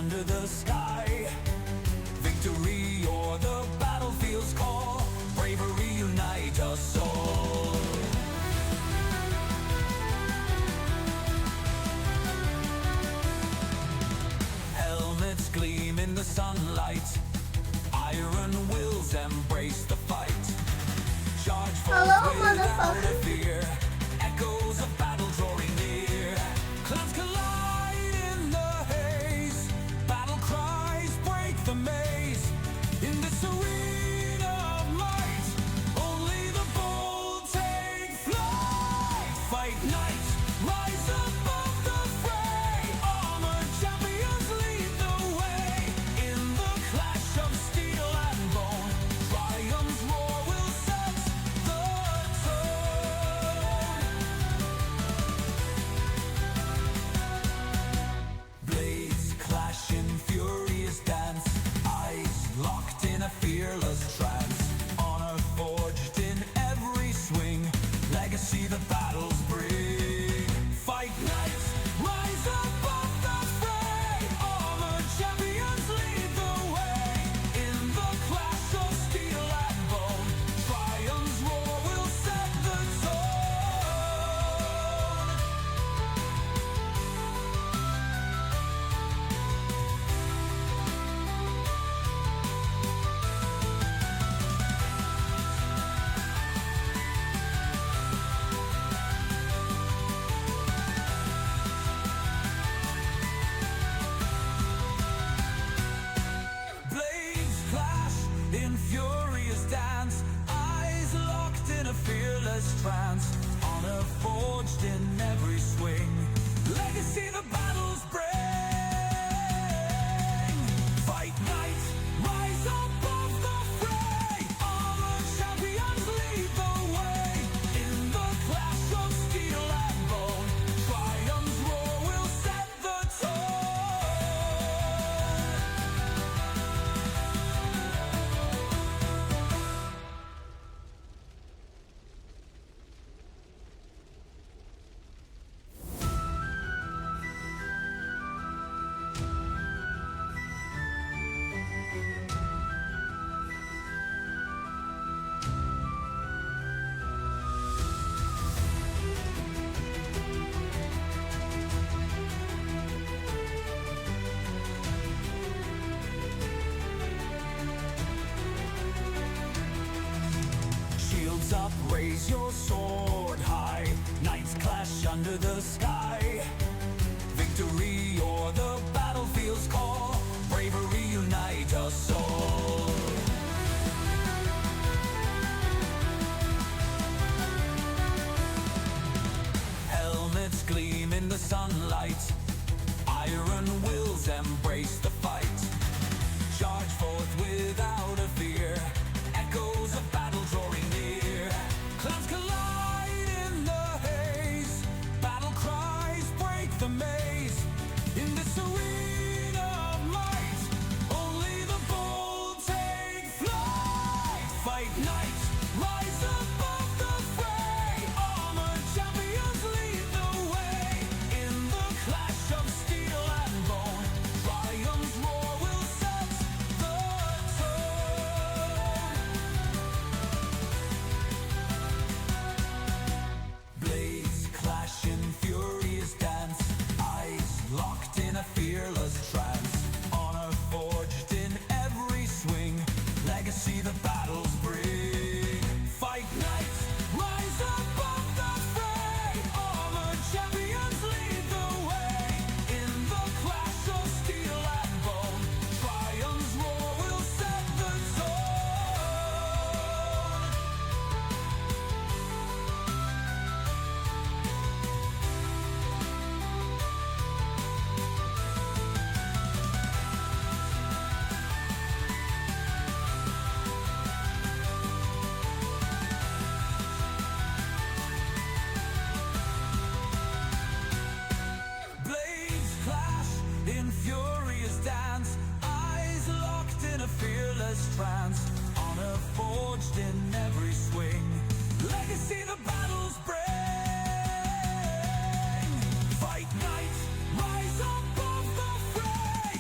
under the sky. Victory or the battlefield's call, bravery unite us all. Helmets gleam in the sunlight, iron wills embrace the fight. Charge forth without a fear, echoes of battle drawing near. Clans collide in the haze, battle cries break the maze. In this arena of might, only the bold take flight. Fight night, rise above the fray, armored champions lead the way. In the clash of steel and bone, triumph's roar will set the tone. Blades clash in furious dance, eyes locked in a fearless trance. Honor forged in every swing, legacy the battles bring. Fight night, rise above the fray, armored champions lead the way. In the clash of steel and bone, triumph's roar will set the tone. Blades clash in furious dance, eyes locked in a fearless trance. Honor forged in every swing, legacy the battles bring. Fight night, rise above the fray, armored champions lead the way. In the clash of steel and bone, triumph's roar will set the tone. Shields up, raise your sword high, knights clash under the sky. Victory or the battlefield's call, bravery unite us all. Helmets gleam in the sunlight, iron wills embrace the fight. Charge forth without a fear, echoes of battle drawing near. Clans collide in the haze, battle cries break the maze. In this arena of might, only the bold take flight. Fight night, rise above the fray, armored champions lead the way. In the clash of steel and bone, triumph's roar will set the tone. Blades clash in furious dance, eyes locked in a fearless trance. Honor forged in every swing, legacy the battles bring. Fight night, rise above the fray, armored champions lead the way. In the clash of steel and bone, triumph's roar will set the tone. Blades clash in furious dance, eyes locked in a fearless trance. Honor forged in every swing, legacy the battles bring. Fight night, rise above the fray,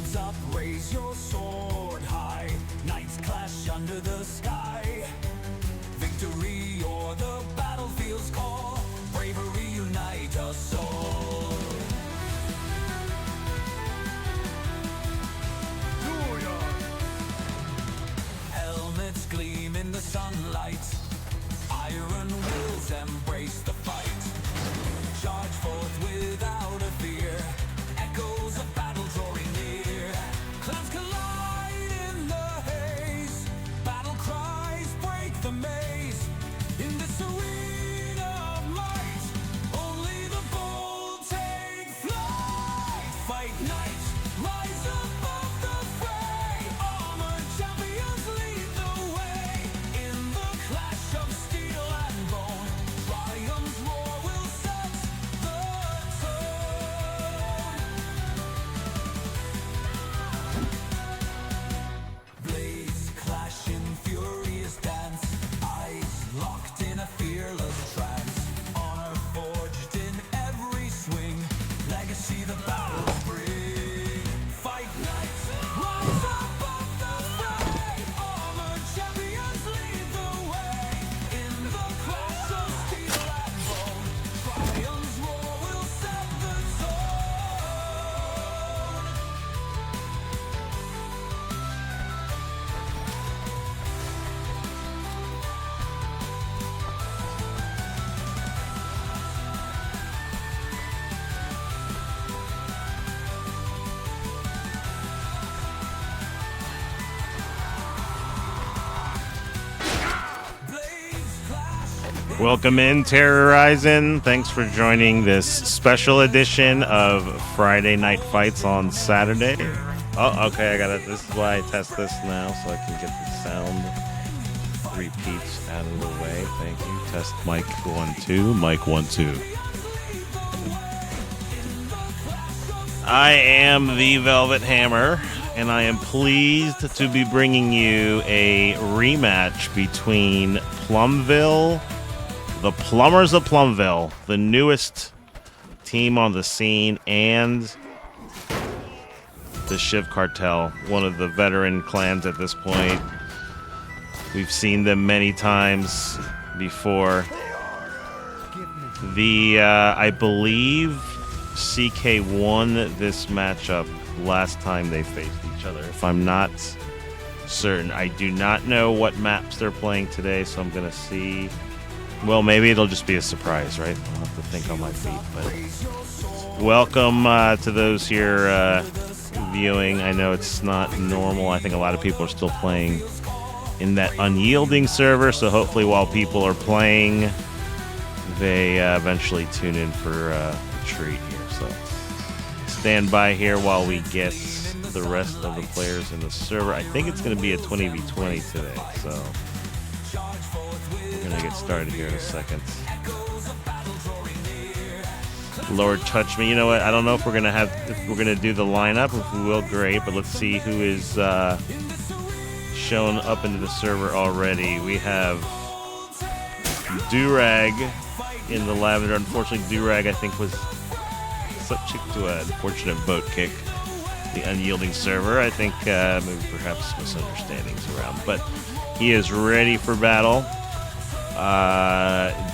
Shields up, raise your sword high. Knights clash under the sky. Victory or the battlefield's call. Bravery unite us all. Helmets gleam in the sunlight. Iron wills embrace the fight. Charge forth without a fear. Echoes of battle drawing near. Clouds collide in the haze. Battle cries break the maze. In this arena of might, only the bold take flight. Fight night, rise above the fray. Armored champions lead the way. In the clash of steel and bone, triumph's roar will set the tone. Blades clash in furious dance. Eyes locked in a fearless trance. Honor forged in every swing. Legacy the battles bring. Fight nights, rise above the fray. Armored champions lead the way. In the clash of steel and bone, triumph's roar will set the tone. Blades clash. Welcome in, Terrorizing. Thanks for joining this special edition of Friday Night Fights on Saturday. Oh, okay, I got it. This is why I test this now, so I can get the sound repeats out of the way. Thank you. Test mic 1 2, mic 1 2. I am the Velvet Hammer, and I am pleased to be bringing you a rematch between Plumville, the Plumbers of Plumville, the newest team on the scene, and the Shiv Kartel, one of the veteran clans at this point. We've seen them many times before. I believe CK won this matchup last time they faced each other, if I'm not certain. I do not know what maps they're playing today, so I'm going to see. Well, maybe it'll just be a surprise, right? I'll have to think on my feet. But welcome to those here viewing. I know it's not normal. I think a lot of people are still playing in that unyielding server, so hopefully while people are playing, they eventually tune in for a treat here. So stand by here while we get the rest of the players in the server. I think it's going to be a 20v20 today, so we're going to get started here in a second. Lord touch me. You know what? I don't know if we're going to do the lineup. If we will, great. But let's see who is shown up into the server already. We have Durag in the lavender. Unfortunately, Durag, I think, was subject to an unfortunate boat kick. The unyielding server. I think maybe perhaps misunderstandings around. But he is ready for battle.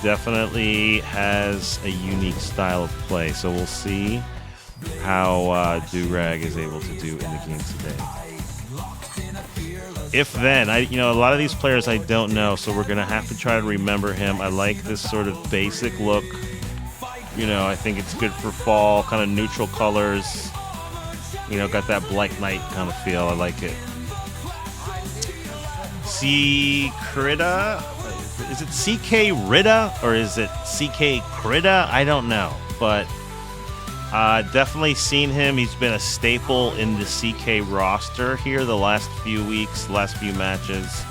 Definitely has a unique style of play. So we'll see how Durag is able to do in the game today. If then, a lot of these players I don't know, so we're going to have to try to remember him. I like this sort of basic look. I think it's good for fall, kind of neutral colors. Got that Black Knight kind of feel. I like it. Krita? Is it CK Rita or is it CK Krita? I don't know, but definitely seen him. He's been a staple in the CK roster here the last few weeks, last few matches.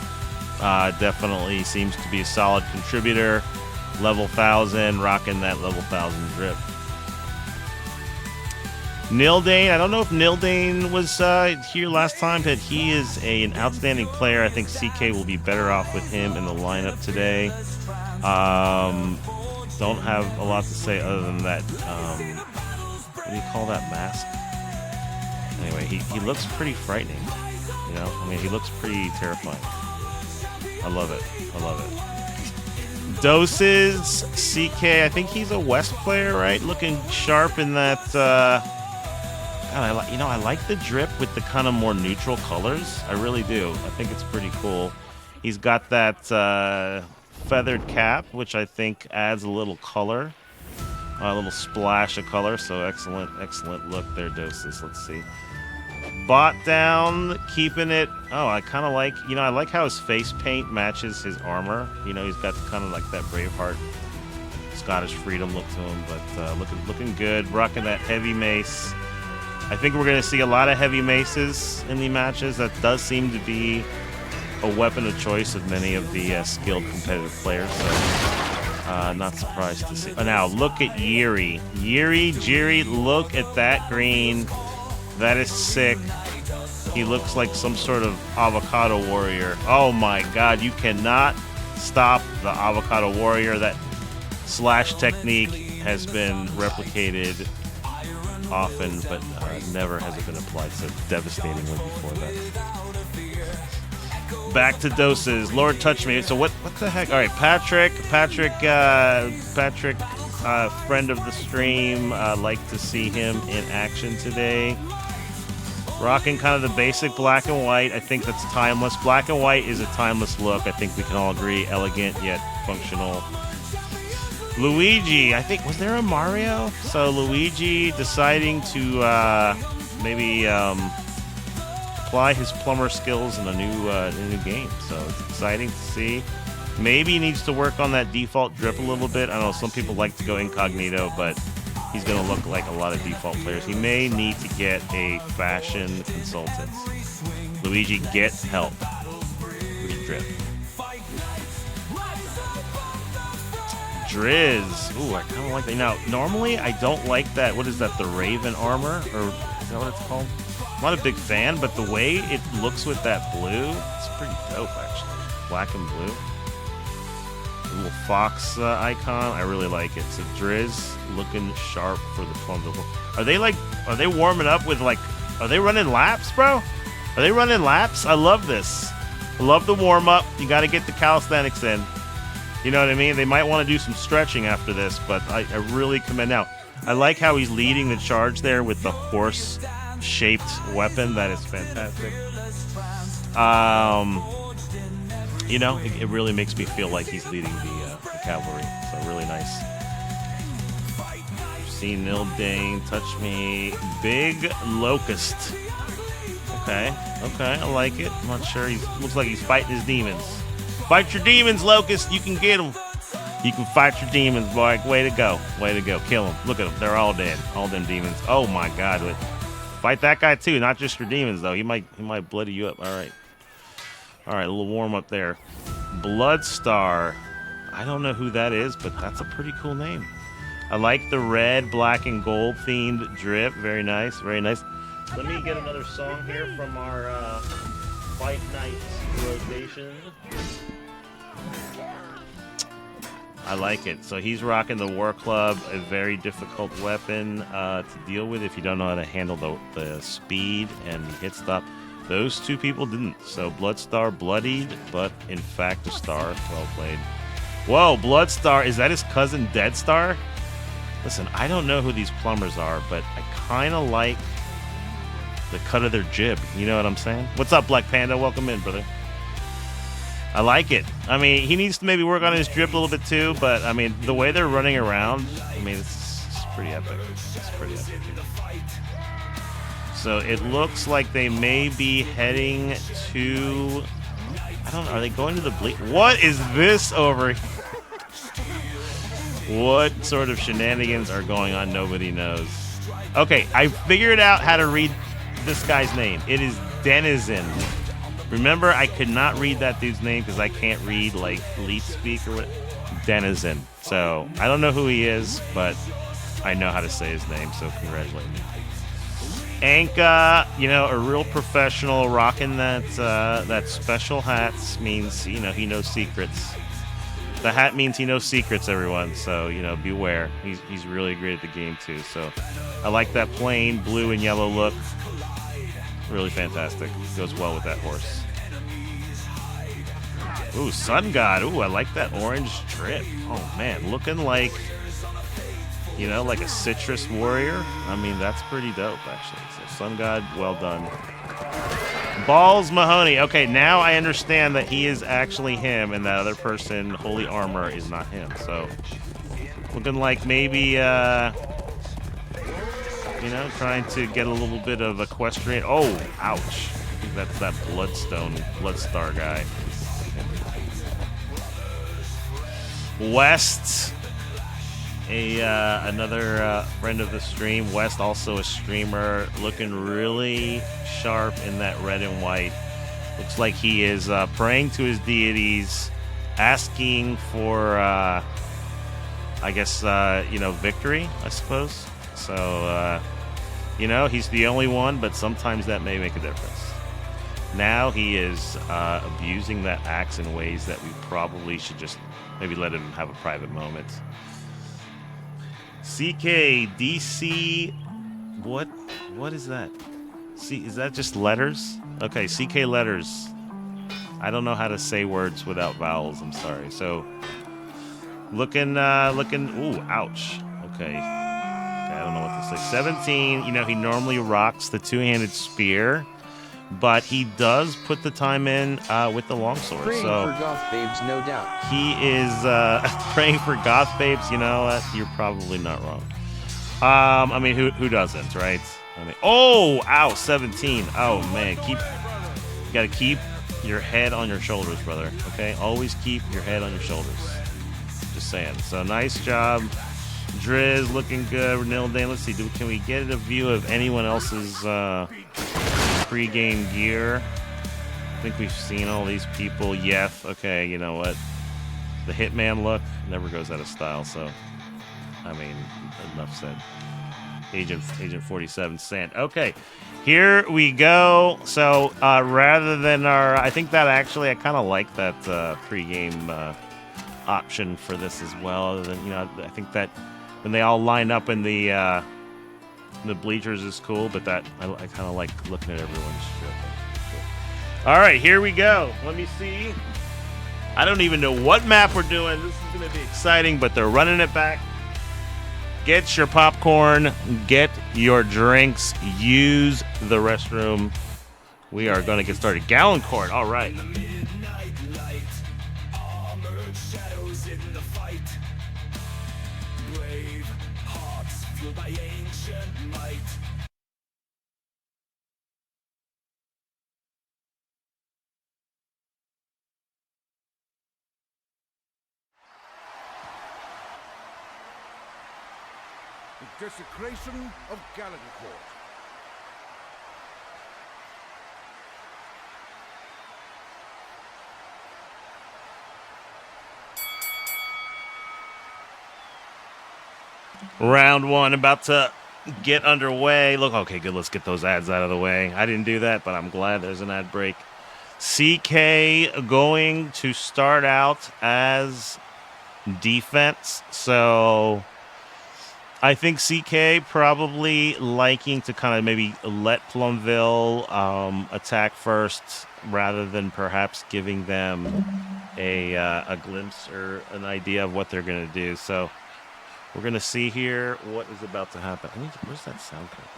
Definitely seems to be a solid contributor. Level 1000, rocking that level 1000 drip. Nildane, I don't know if Nildane was here last time, but he is an outstanding player. I think CK will be better off with him in the lineup today. Don't have a lot to say other than that. What do you call that mask? Anyway, he looks pretty frightening. You know, I mean, he looks pretty terrifying. I love it. I love it. Doses, CK, I think he's a West player, right? Looking sharp in that, God, I like the drip with the kind of more neutral colors. I really do. I think it's pretty cool. He's got that feathered cap, which I think adds a little color, a little splash of color. So excellent look there, Doses. Let's see. Bot down, keeping it. Oh, I kind of like, I like how his face paint matches his armor. He's got kind of like that Braveheart Scottish freedom look to him, but looking good. Rocking that heavy mace. I think we're going to see a lot of heavy maces in the matches. That does seem to be a weapon of choice of many of the skilled competitive players. So, not surprised to see. Oh, now, look at Jiri. Jiri, look at that green. That is sick. He looks like some sort of avocado warrior. Oh my god, you cannot stop the avocado warrior. That slash technique has been replicated often, but never has it been applied so devastatingly before that. Back to Doses. Lord touch me. So what the heck? All right, Patrick, friend of the stream. Like to see him in action today. Rocking kind of the basic black and white. I think that's timeless. Black and white is a timeless look. I think we can all agree. Elegant yet functional. Luigi, I think, was there a Mario? So Luigi deciding to maybe apply his plumber skills in a new game. So it's exciting to see. Maybe he needs to work on that default drip a little bit. I know some people like to go incognito, but he's going to look like a lot of default players. He may need to get a fashion consultant. Luigi, get help. Look at drip. Driz. Ooh, I kind of like that. Now, normally I don't like that. What is that? The Raven armor? Or is that what it's called? I'm not a big fan, but the way it looks with that blue, it's pretty dope, actually. Black and blue. The little fox icon. I really like it. So Driz looking sharp for the Plumbers. Are they warming up with are they running laps, bro? Are they running laps? I love this. I love the warm up. You got to get the calisthenics in. You know what I mean? They might want to do some stretching after this, but I really commend. Now, I like how he's leading the charge there with the horse-shaped weapon. That is fantastic. It really makes me feel like he's leading the cavalry. So really nice. See Nildane, touch me. Big Locust. Okay, I like it. I'm not sure. Looks like he's fighting his demons. Fight your demons, Locust. You can get them. You can fight your demons, boy. Way to go. Kill them. Look at them. They're all dead. All them demons. Oh my God. Fight that guy too. Not just your demons though. He might bloody you up. All right. A little warm up there. Bloodstar. I don't know who that is, but that's a pretty cool name. I like the red, black, and gold themed drip. Very nice. Let me get another song here from our Fight Night rotation. I like it. So he's rocking the War Club, a very difficult weapon to deal with if you don't know how to handle the speed and the hit stop. Those two people didn't. So Bloodstar bloodied, but in fact a star. Well played. Whoa, Bloodstar, is that his cousin Deadstar? Listen, I don't know who these plumbers are, but I kind of like the cut of their jib. You know what I'm saying? What's up, Black Panda? Welcome in, brother. I like it. I mean, he needs to maybe work on his drip a little bit too, but I mean, the way they're running around, I mean, it's pretty epic. It's pretty epic. So it looks like they may be heading to, I don't know, are they going to the bleed? What is this over here? What sort of shenanigans are going on? Nobody knows. Okay, I figured out how to read this guy's name. It is Denizen. Remember, I could not read that dude's name because I can't read like leet speak or what. Denizen. So I don't know who he is, but I know how to say his name. So congratulate me. Anka, a real professional, rocking that special hat means he knows secrets. The hat means he knows secrets, everyone. So beware. He's really great at the game too. So I like that plain blue and yellow look. really fantastic. Goes well with that horse. Ooh, Sun God. Ooh, I like that orange drip. Oh, man. Looking like, you know, like a citrus warrior. I mean, that's pretty dope, actually. So, Sun God, well done. Balls Mahoney. Okay, now I understand that he is actually him and that other person, Holy Armor, is not him. So, looking like maybe, you know, trying to get a little bit of equestrian. Oh, ouch. I think that's that Bloodstar guy. West, another friend of the stream. West, also a streamer, looking really sharp in that red and white. Looks like he is praying to his deities, asking for, I guess, you know, victory, I suppose. So, you know, he's the only one, but sometimes that may make a difference. Now he is abusing that axe in ways that we probably should just maybe let him have a private moment. CKDC, what is that? See, is that just letters? Okay, CK letters. I don't know how to say words without vowels. I'm sorry. So, looking. Ooh, ouch. Okay, I don't know what to say. 17. You know, he normally rocks the two-handed spear, but he does put the time in with the longsword. Praying so for goth babes, no doubt. He is praying for goth babes. You know, you're probably not wrong. I mean, who doesn't, right? I mean, oh, ow, 17. Oh man, you gotta keep your head on your shoulders, brother. Okay, always keep your head on your shoulders. Just saying. So nice job, Driz, looking good. Renil Dan, let's see. Can we get a view of anyone else's pre-game gear? I think we've seen all these people. Yef. Okay, you know what? The Hitman look never goes out of style. So, I mean, enough said. Agent 47 Sand. Okay, here we go. So rather than I think that actually I kind of like that pre-game option for this as well. Other than, you know, I think that when they all line up in the bleachers is cool, but that I kind of like looking at everyone's shit. All right, here we go. Let me see. I don't even know what map we're doing. This is going to be exciting, but they're running it back. Get your popcorn, get your drinks, use the restroom. We are going to get started. Gallon Court, all right. Midnight light, armored shadows in the fight. Brave hearts fueled by ancient might. The desecration of Gallon Court. Round one about to get underway. Look, okay, good. Let's get those ads out of the way. I didn't do that, but I'm glad there's an ad break. CK going to start out as defense. So I think CK probably liking to kind of maybe let Plumville attack first rather than perhaps giving them a glimpse or an idea of what they're going to do. So we're going to see here what is about to happen. Where's that sound coming?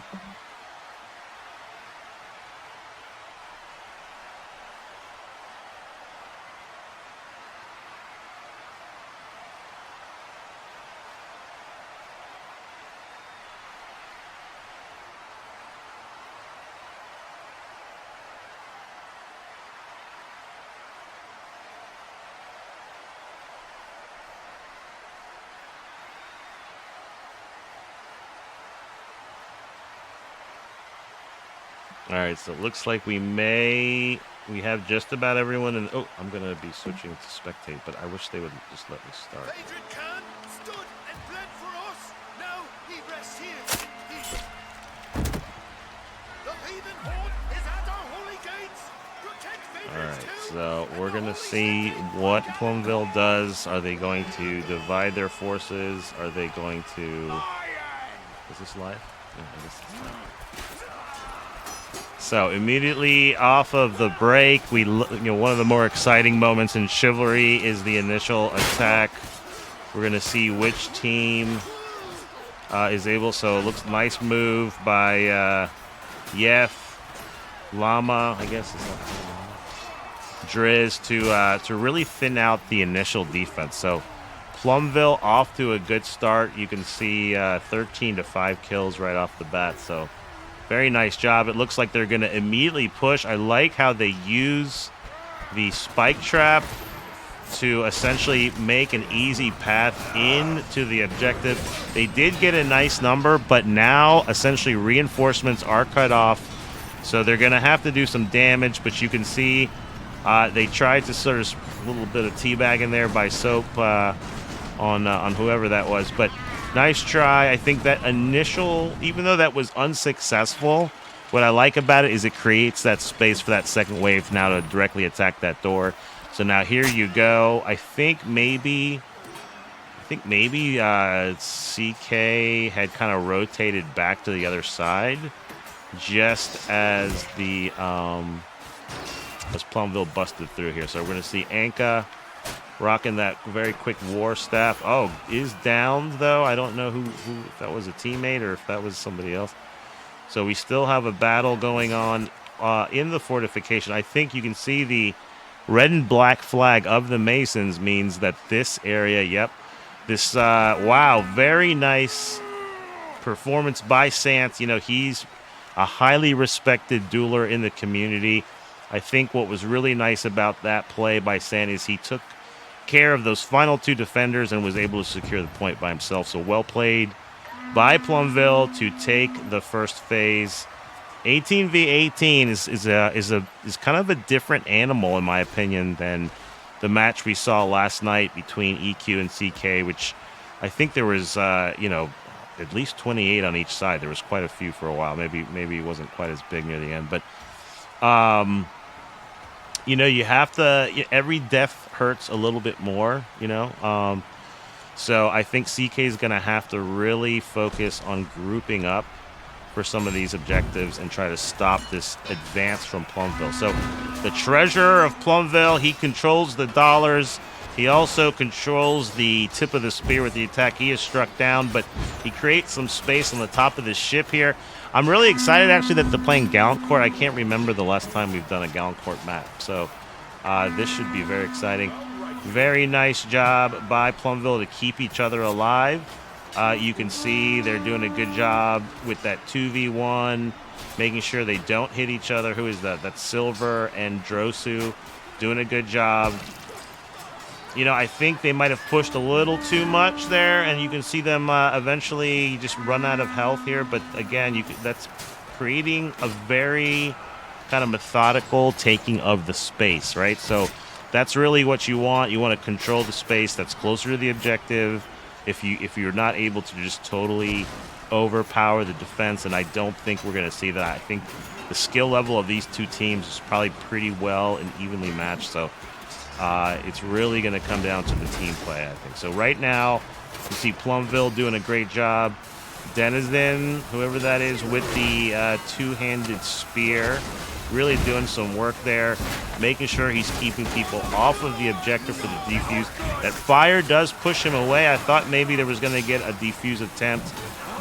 All right, so it looks like we have just about everyone in. Oh, I'm going to be switching to spectate, but I wish they would just let me start. Adrian Khan stood and bled for us. Now he rests here in peace. The heathen horde is at our holy gates. Protect All Vagrants right, too, so and we're going to the see holy what Plumville does. Are they going to divide their forces? Are they going to... Is this live? Yeah, I guess it's live. So immediately off of the break, one of the more exciting moments in Chivalry is the initial attack. We're going to see which team is able. So it looks nice move by Yef, Llama, I guess it's not Driz to really thin out the initial defense. So Plumville off to a good start. You can see 13 to 5 kills right off the bat. So very nice job. It looks like they're going to immediately push. I like how they use the spike trap to essentially make an easy path into the objective. They did get a nice number, but now essentially reinforcements are cut off. So they're going to have to do some damage, but you can see they tried to sort of a little bit of teabag in there by Soap on whoever that was. But nice try. I think that initial, even though that was unsuccessful, what I like about it is it creates that space for that second wave now to directly attack that door. So now here you go. I think maybe CK had kind of rotated back to the other side, just as the as Plumville busted through here. So we're going to see Anka rocking that very quick war staff. Oh, is downed though. I don't know who if that was a teammate or if that was somebody else. So we still have a battle going on in the fortification. I think you can see the red and black flag of the Masons means that this area, wow, very nice performance by Sant. You know, he's a highly respected dueler in the community. I think what was really nice about that play by Sant is he took care of those final two defenders and was able to secure the point by himself. So well played by Plumville to take the first phase. 18v18 is kind of a different animal in my opinion than the match we saw last night between EQ and CK, which I think there was at least 28 on each side. There was quite a few for a while. Maybe it wasn't quite as big near the end, but you have to. Every death hurts a little bit more. So I think CK is going to have to really focus on grouping up for some of these objectives and try to stop this advance from Plumville. So the treasurer of Plumville, he controls the dollars. He also controls the tip of the spear with the attack. He is struck down, but he creates some space on the top of the ship here. I'm really excited, actually, that they're playing Gallant Court. I can't remember the last time we've done a Gallant Court map. So this should be very exciting. Very nice job by Plumville to keep each other alive. You can see they're doing a good job with that 2v1, making sure they don't hit each other. Who is that? That's Silver and Drosu doing a good job. I think they might have pushed a little too much there, and you can see them eventually just run out of health here. But again, that's creating a very kind of methodical taking of the space, right? So that's really what you want. You want to control the space that's closer to the objective. If you're not able to just totally overpower the defense, and I don't think we're going to see that. I think the skill level of these two teams is probably pretty well and evenly matched. So it's really going to come down to the team play, I think. So right now, you see Plumville doing a great job. Denizen, whoever that is, with the two-handed spear, really doing some work there, making sure he's keeping people off of the objective for the defuse. That fire does push him away. I thought maybe there was going to get a defuse attempt,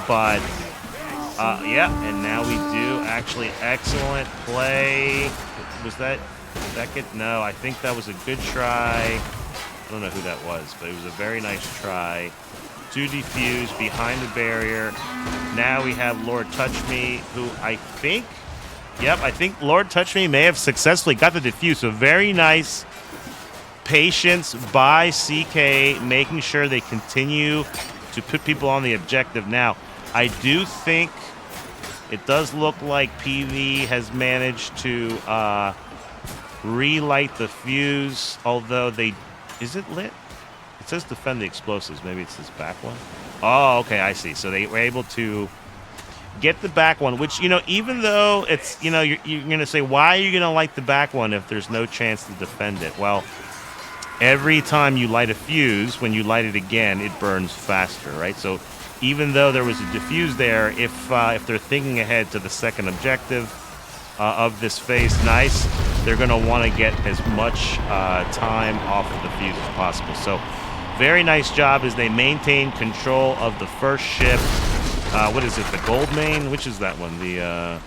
but and now we do actually. Excellent play. Was that get? No, I think that was a good try. I don't know who that was, but it was a very nice try to defuse behind the barrier. Now we have Lord Touch Me, who I think Lord Touch Me may have successfully got the defuse. So very nice patience by CK, making sure they continue to put people on the objective. Now, I do think it does look like PV has managed to relight the fuse, although is it lit? It says defend the explosives. Maybe it's this back one. Oh, okay, I see. So they were able to get the back one, which, even though it's, you're going to say, why are you going to light the back one if there's no chance to defend it? Well, every time you light a fuse, when you light it again, it burns faster, right? So even though there was a diffuse there, if they're thinking ahead to the second objective, of this phase. Nice. They're going to want to get as much time off of the fuse as possible. So very nice job as they maintain control of the first ship. What is it? The Gold Main? Which is that one? The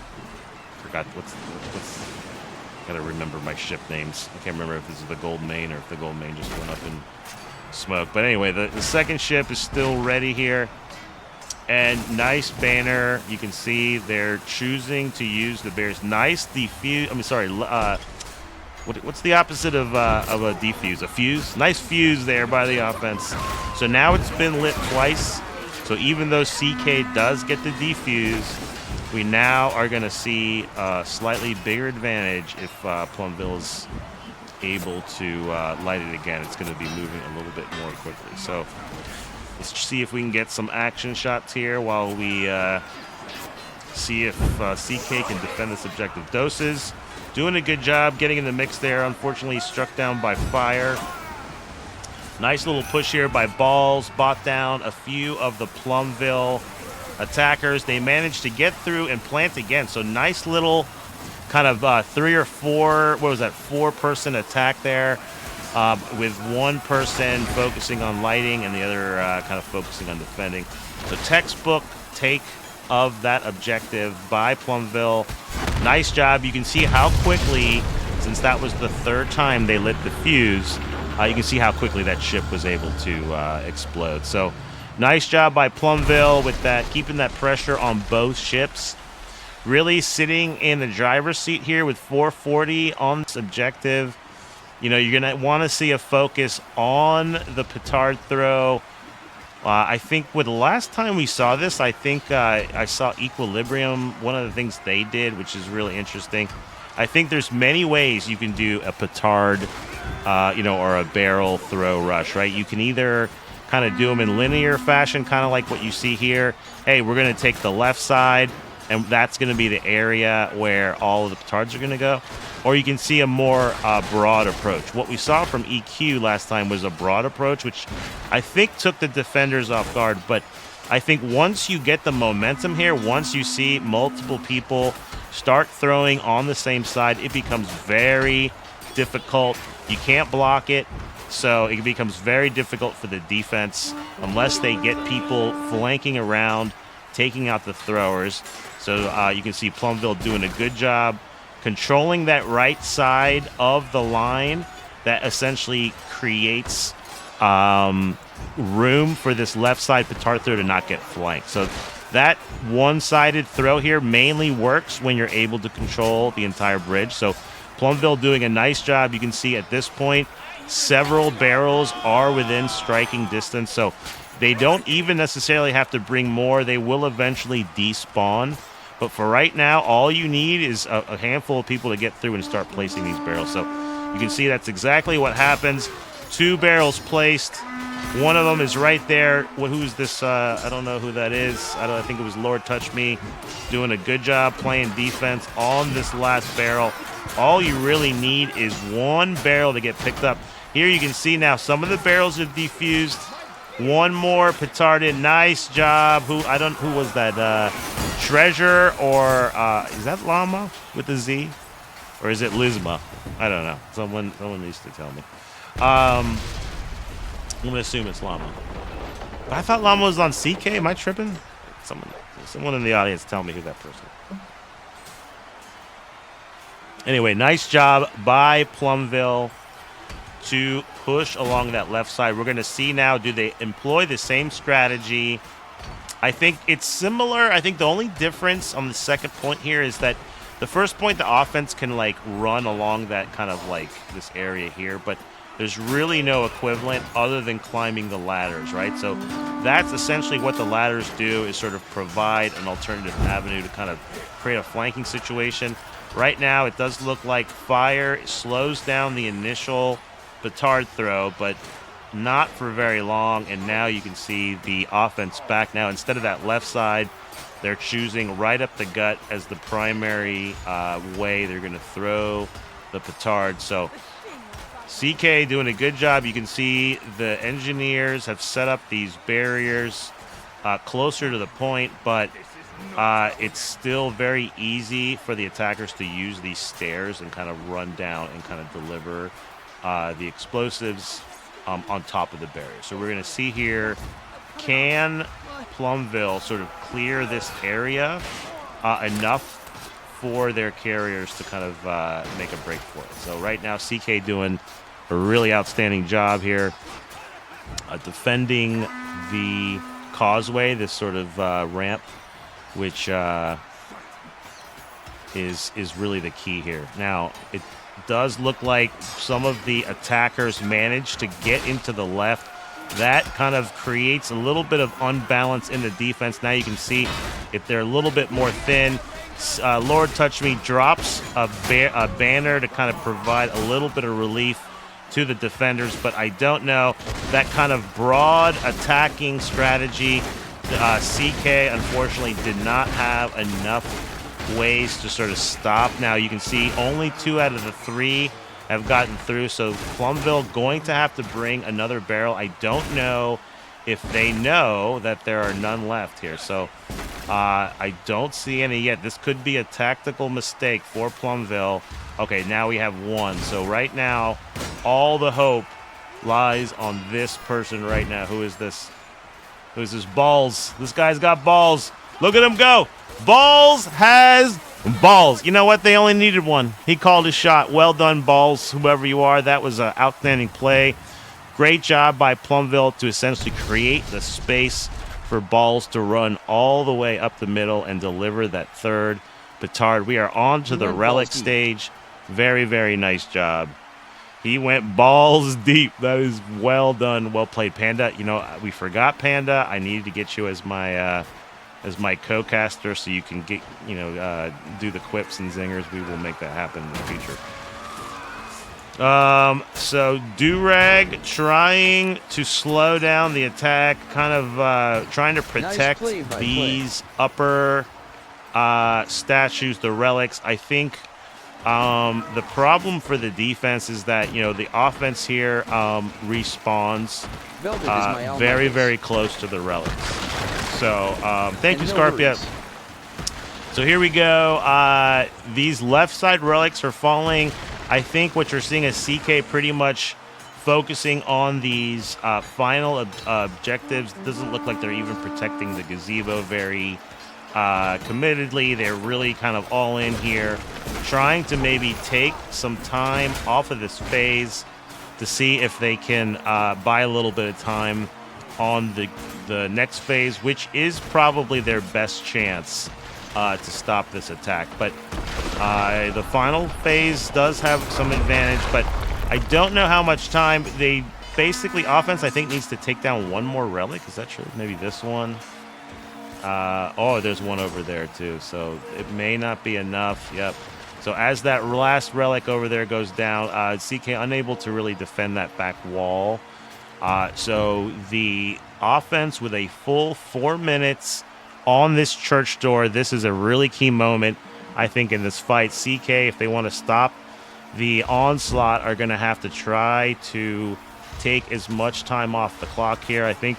forgot what's gotta remember my ship names. I can't remember if this is the Gold Main or if the Gold Main just went up in smoke. But anyway, the second ship is still ready here. And nice banner. You can see they're choosing to use the bears. Nice defuse. I mean, sorry. What's the opposite of a defuse? A fuse. Nice fuse there by the offense. So now it's been lit twice. So even though CK does get the defuse, we now are going to see a slightly bigger advantage if Plumbville's able to light it again. It's going to be moving a little bit more quickly. So let's see if we can get some action shots here while we see if CK can defend this objective. Doses doing a good job getting in the mix there. Unfortunately, struck down by fire. Nice little push here by Balls. Bought down a few of the Plumbville attackers. They managed to get through and plant again. So nice little kind of 3 or 4, what was that, 4-person attack there. With one person focusing on lighting and the other kind of focusing on defending. So textbook take of that objective by Plumbville. Nice job. You can see how quickly, since that was the third time they lit the fuse, you can see how quickly that ship was able to explode. So nice job by Plumbville with that, keeping that pressure on both ships. Really sitting in the driver's seat here with 440 on this objective. You know, you're going to want to see a focus on the petard throw. I think with the last time we saw this, I think I saw Equilibrium, one of the things they did, which is really interesting. I think there's many ways you can do a petard, or a barrel throw rush, right? You can either kind of do them in linear fashion, kind of like what you see here. Hey, we're going to take the left side, and that's going to be the area where all of the petards are going to go. Or you can see a more broad approach. What we saw from EQ last time was a broad approach, which I think took the defenders off guard. But I think once you get the momentum here, once you see multiple people start throwing on the same side, it becomes very difficult. You can't block it. So it becomes very difficult for the defense unless they get people flanking around, taking out the throwers. So you can see Plumbville doing a good job controlling that right side of the line that essentially creates room for this left side petard throw to not get flanked. So that one-sided throw here mainly works when you're able to control the entire bridge. So Plumbville doing a nice job. You can see at this point several barrels are within striking distance. So they don't even necessarily have to bring more. They will eventually despawn. But for right now, all you need is a handful of people to get through and start placing these barrels. So you can see that's exactly what happens. 2 barrels placed. One of them is right there. Who's this? I don't know who that is. I think it was Lord Touch Me. Doing a good job playing defense on this last barrel. All you really need is 1 barrel to get picked up. Here you can see now some of the barrels have defused. 1 more petard in. Nice job. Who was that? Treasure or is that Llama with a Z? Or is it Lizma? I don't know. Someone needs to tell me. I'm going to assume it's Llama. But I thought Llama was on CK. Am I tripping? Someone in the audience tell me who that person is. Anyway, nice job by Plumbville to push along that left side. We're going to see now, do they employ the same strategy? I think it's similar. I think the only difference on the second point here is that the first point, the offense can like run along that kind of like this area here, but there's really no equivalent other than climbing the ladders, right? So that's essentially what the ladders do, is sort of provide an alternative avenue to kind of create a flanking situation. Right now, it does look like fire slows down the initial petard throw, but not for very long. And now you can see the offense back now. Instead of that left side, they're choosing right up the gut as the primary way they're going to throw the petard. So CK doing a good job. You can see the engineers have set up these barriers closer to the point, but it's still very easy for the attackers to use these stairs and kind of run down and kind of deliver the explosives on top of the barrier. So we're going to see here, can Plumville sort of clear this area enough for their carriers to kind of make a break for it. So right now, CK doing a really outstanding job here defending the causeway, this sort of ramp, which is really the key here. Now, it does look like some of the attackers managed to get into the left. That kind of creates a little bit of unbalance in the defense. Now you can see if they're a little bit more thin. Lord Touch Me drops a banner to kind of provide a little bit of relief to the defenders, but I don't know. That kind of broad attacking strategy, CK unfortunately did not have enough ways to sort of stop. Now you can see only 2 out of the 3 have gotten through, so Plumville going to have to bring another barrel. I don't know if they know that there are none left here, so I don't see any yet. This could be a tactical mistake for Plumville. Okay, now we have 1. So right now, all the hope lies on this person right now. Who is this? Who is this? Balls. This guy's got balls. Look at him go. Balls has balls. You know what? They only needed 1. He called his shot. Well done, Balls, whoever you are. That was an outstanding play. Great job by Plumville to essentially create the space for Balls to run all the way up the middle and deliver that third petard. We are on to the relic stage. Very, very nice job. He went balls deep. That is well done. Well played, Panda. You know, we forgot Panda. I needed to get you as my co-caster so you can get, do the quips and zingers. We will make that happen in the future. So Durag trying to slow down the attack, kind of trying to protect these upper statues, the relics. I think the problem for the defense is that, the offense here respawns very, very close to the relics. So thank you, Scarpia. So here we go. These left side relics are falling. I think what you're seeing is CK pretty much focusing on these final objectives. It doesn't look like they're even protecting the gazebo very committedly. They're really kind of all in here, trying to maybe take some time off of this phase to see if they can buy a little bit of time on the next phase, which is probably their best chance to stop this attack. But the final phase does have some advantage, but I don't know how much time. They basically, offense, I think, needs to take down 1 more relic. Is that true? Maybe this one? There's one over there too, so it may not be enough. Yep. So as that last relic over there goes down, CK unable to really defend that back wall. So the offense with a full 4 minutes on this church door. This is a really key moment, I think, in this fight. CK, if they want to stop the onslaught, are going to have to try to take as much time off the clock here. I think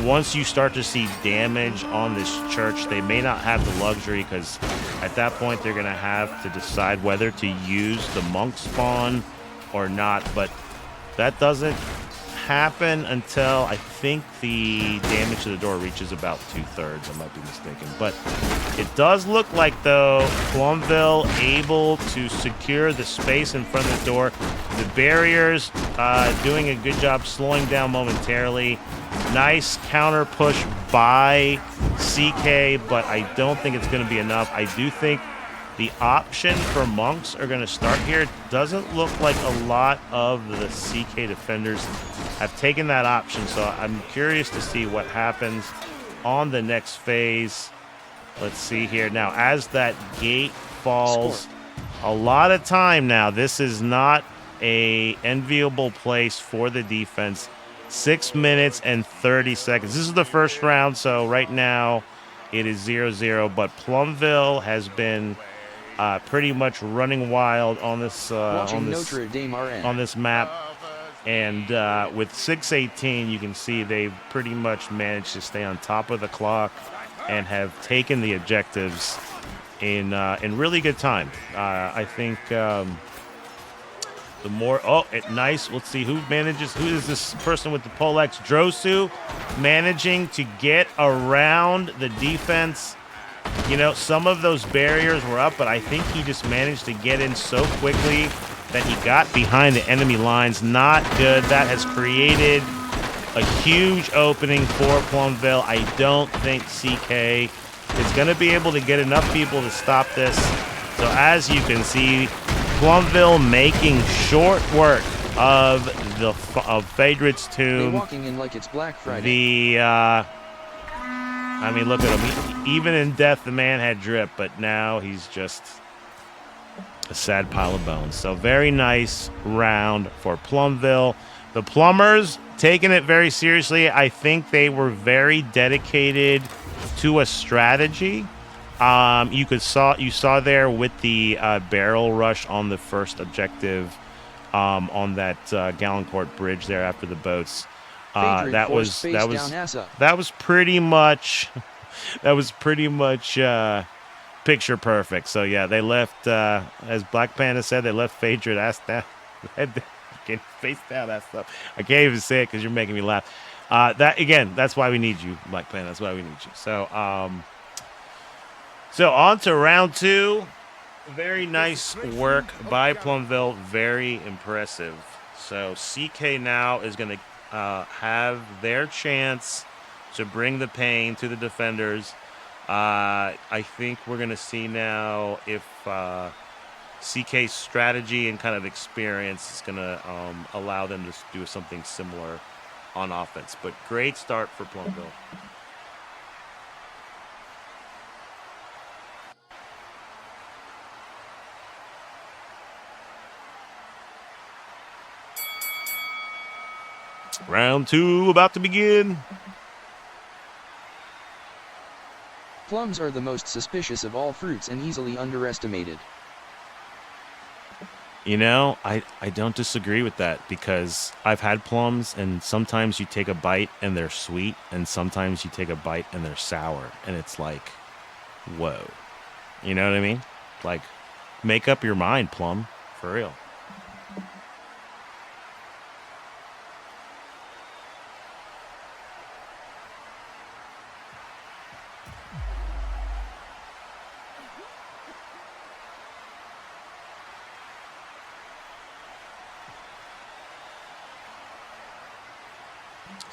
once you start to see damage on this church, they may not have the luxury, because at that point they're going to have to decide whether to use the monk spawn or not. But that doesn't happen until I think the damage to the door reaches about 2/3. I might be mistaken, but it does look like, though, Plumville able to secure the space in front of the door. The barriers doing a good job slowing down momentarily. Nice counter push by CK, but I don't think it's going to be enough. I do think the option for monks are going to start here. It doesn't look like a lot of the CK defenders have taken that option, so I'm curious to see what happens on the next phase. Let's see here. Now, as that gate falls, a lot of time now. This is not a enviable place for the defense. 6 minutes and 30 seconds. This is the first round, so right now it is 0-0, but Plumville has been pretty much running wild on this map, and with 6:18, you can see they've pretty much managed to stay on top of the clock. and have taken the objectives in really good time. I think the more nice. Let's see who is this person with the poleaxe? Drosu managing to get around the defense. You know, some of those barriers were up, but I think he just managed to get in so quickly that he got behind the enemy lines. Not good. That has created a huge opening for Plumville. I don't think CK is going to be able to get enough people to stop this. So as you can see, Plumville making short work of Phaedrad's tomb. They're walking in like it's Black Friday. I mean, look at him. Even in death, the man had drip, but now he's just a sad pile of bones. So very nice round for Plumville. The Plumbers taking it very seriously. I think they were very dedicated to a strategy. You saw there with the barrel rush on the first objective on that Gallancourt bridge there after the boats. That was pretty much picture perfect. So yeah, they left as Black Panda said, they left Phaedra ass down, face down. That stuff. I can't even say it because you're making me laugh. That's why we need you, Black Panda. That's why we need you. So on to round 2. Very nice work by Plumville. Very impressive. So CK now is going to have their chance to bring the pain to the defenders. I think we're going to see now if CK's strategy and kind of experience is going to allow them to do something similar on offense. But great start for Plumville. Round 2 about to begin. Plums are the most suspicious of all fruits and easily underestimated. You know, I don't disagree with that because I've had plums and sometimes you take a bite and they're sweet and sometimes you take a bite and they're sour and it's like, whoa. You know what I mean? Like, make up your mind, plum, for real.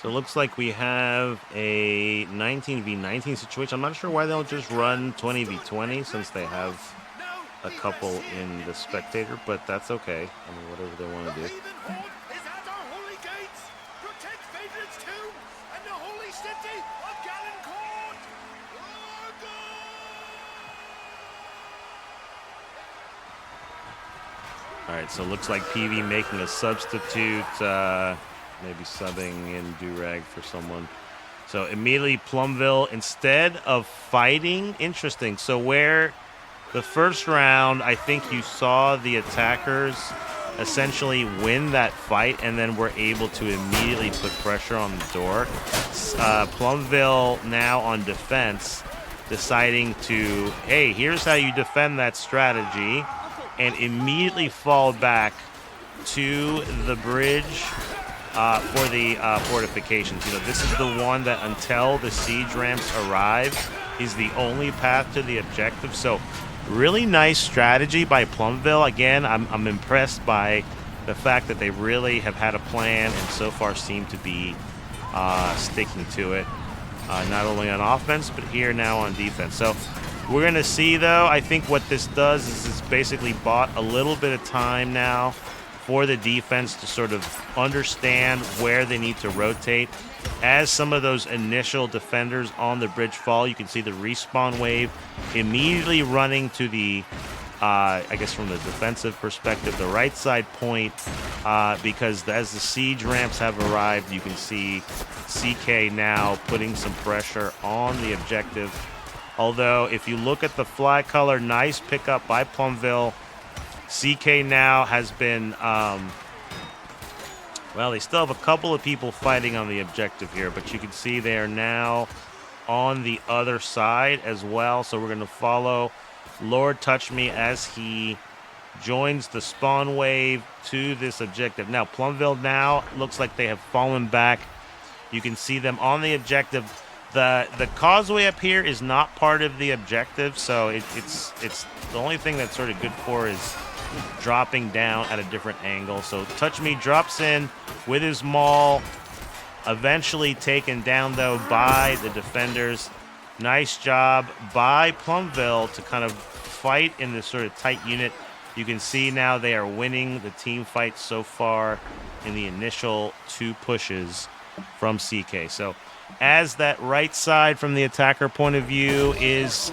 So it looks like we have a 19v19 situation. I'm not sure why they don't just run 20v20 since they have a couple in the spectator, but that's okay. I mean, whatever they want to do. All right, so it looks like PV making a substitute. Maybe subbing in Durag for someone. So immediately Plumville, instead of fighting, interesting. So where the first round, I think you saw the attackers essentially win that fight and then were able to immediately put pressure on the door. Plumville now on defense, deciding to, hey, here's how you defend that strategy, and immediately fall back to the bridge for the fortifications. You know, this is the one that until the siege ramps arrive is the only path to the objective. So really nice strategy by Plumville. Again, I'm impressed by the fact that they really have had a plan and so far seem to be sticking to it, not only on offense but here now on defense. So we're going to see, though, I think what this does is it's basically bought a little bit of time now for the defense to sort of understand where they need to rotate. As some of those initial defenders on the bridge fall, you can see the respawn wave immediately running to the, I guess from the defensive perspective, the right side point, because as the siege ramps have arrived, you can see CK now putting some pressure on the objective. Although, if you look at the flag color, nice pickup by Plumville. CK now has been, well, they still have a couple of people fighting on the objective here, but you can see they are now on the other side as well. So we're going to follow Lord Touch Me as he joins the spawn wave to this objective. Now, Plumville now looks like they have fallen back. You can see them on the objective. The causeway up here is not part of the objective, so it's the only thing that's sort of good for is dropping down at a different angle. So Touch Me drops in with his maul, eventually taken down though by the defenders. Nice job by Plumville to kind of fight in this sort of tight unit. You can see now they are winning the team fight so far in the initial 2 pushes from CK. So as that right side from the attacker point of view is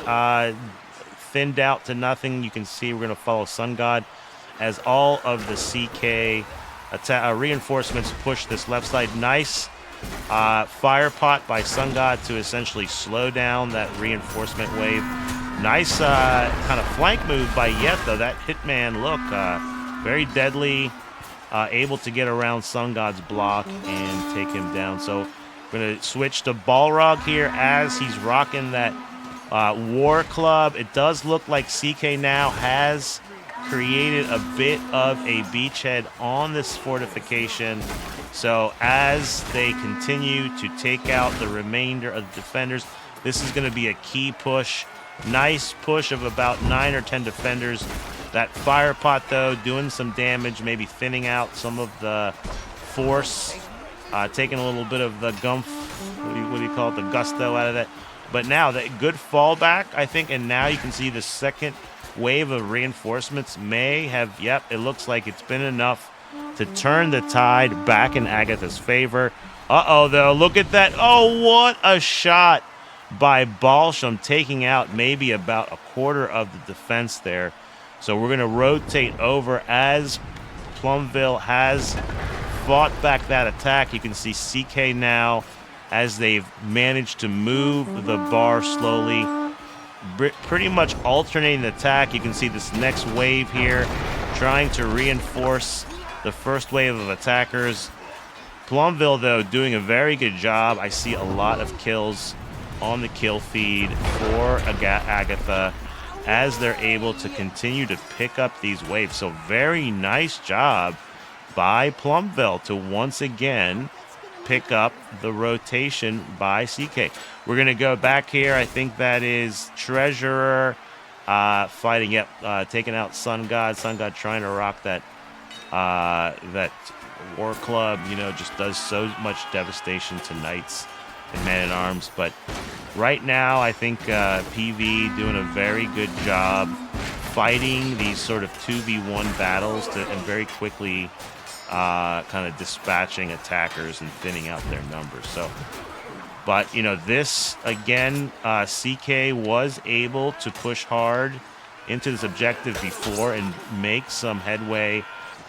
thinned out to nothing, you can see we're going to follow Sun God as all of the CK reinforcements push this left side. Nice fire pot by Sun God to essentially slow down that reinforcement wave. Nice kind of flank move by Yet, though. That Hitman look very deadly, able to get around Sun God's block and take him down. So we're going to switch to Balrog here as he's rocking that War Club. It does look like CK now has created a bit of a beachhead on this fortification. So as they continue to take out the remainder of the defenders, this is going to be a key push. Nice push of about 9 or 10 defenders. That fire pot, though, doing some damage, maybe thinning out some of the force, taking a little bit of the gumph, what do you call it, the gusto out of that. But now, that good fallback, I think, and now you can see the second wave of reinforcements may have, yep, it looks like it's been enough to turn the tide back in Agatha's favor. Uh-oh, though, look at that. Oh, what a shot by Balsham, taking out maybe about a quarter of the defense there. So we're going to rotate over as Plumville has fought back that attack. You can see CK now as they've managed to move the bar slowly, pretty much alternating the attack. You can see this next wave here trying to reinforce the first wave of attackers. Plumville, though, doing a very good job. I see a lot of kills on the kill feed for Agatha as they're able to continue to pick up these waves. So very nice job by Plumville to once again pick up the rotation by CK. We're going to go back here. I think that is Treasurer fighting, taking out Sun God. Sun God trying to rock that that War Club, just does so much devastation to Knights and Man-at-Arms. But right now, I think PV doing a very good job fighting these sort of 2v1 battles and very quickly kind of dispatching attackers and thinning out their numbers. So, but, this, again, CK was able to push hard into this objective before and make some headway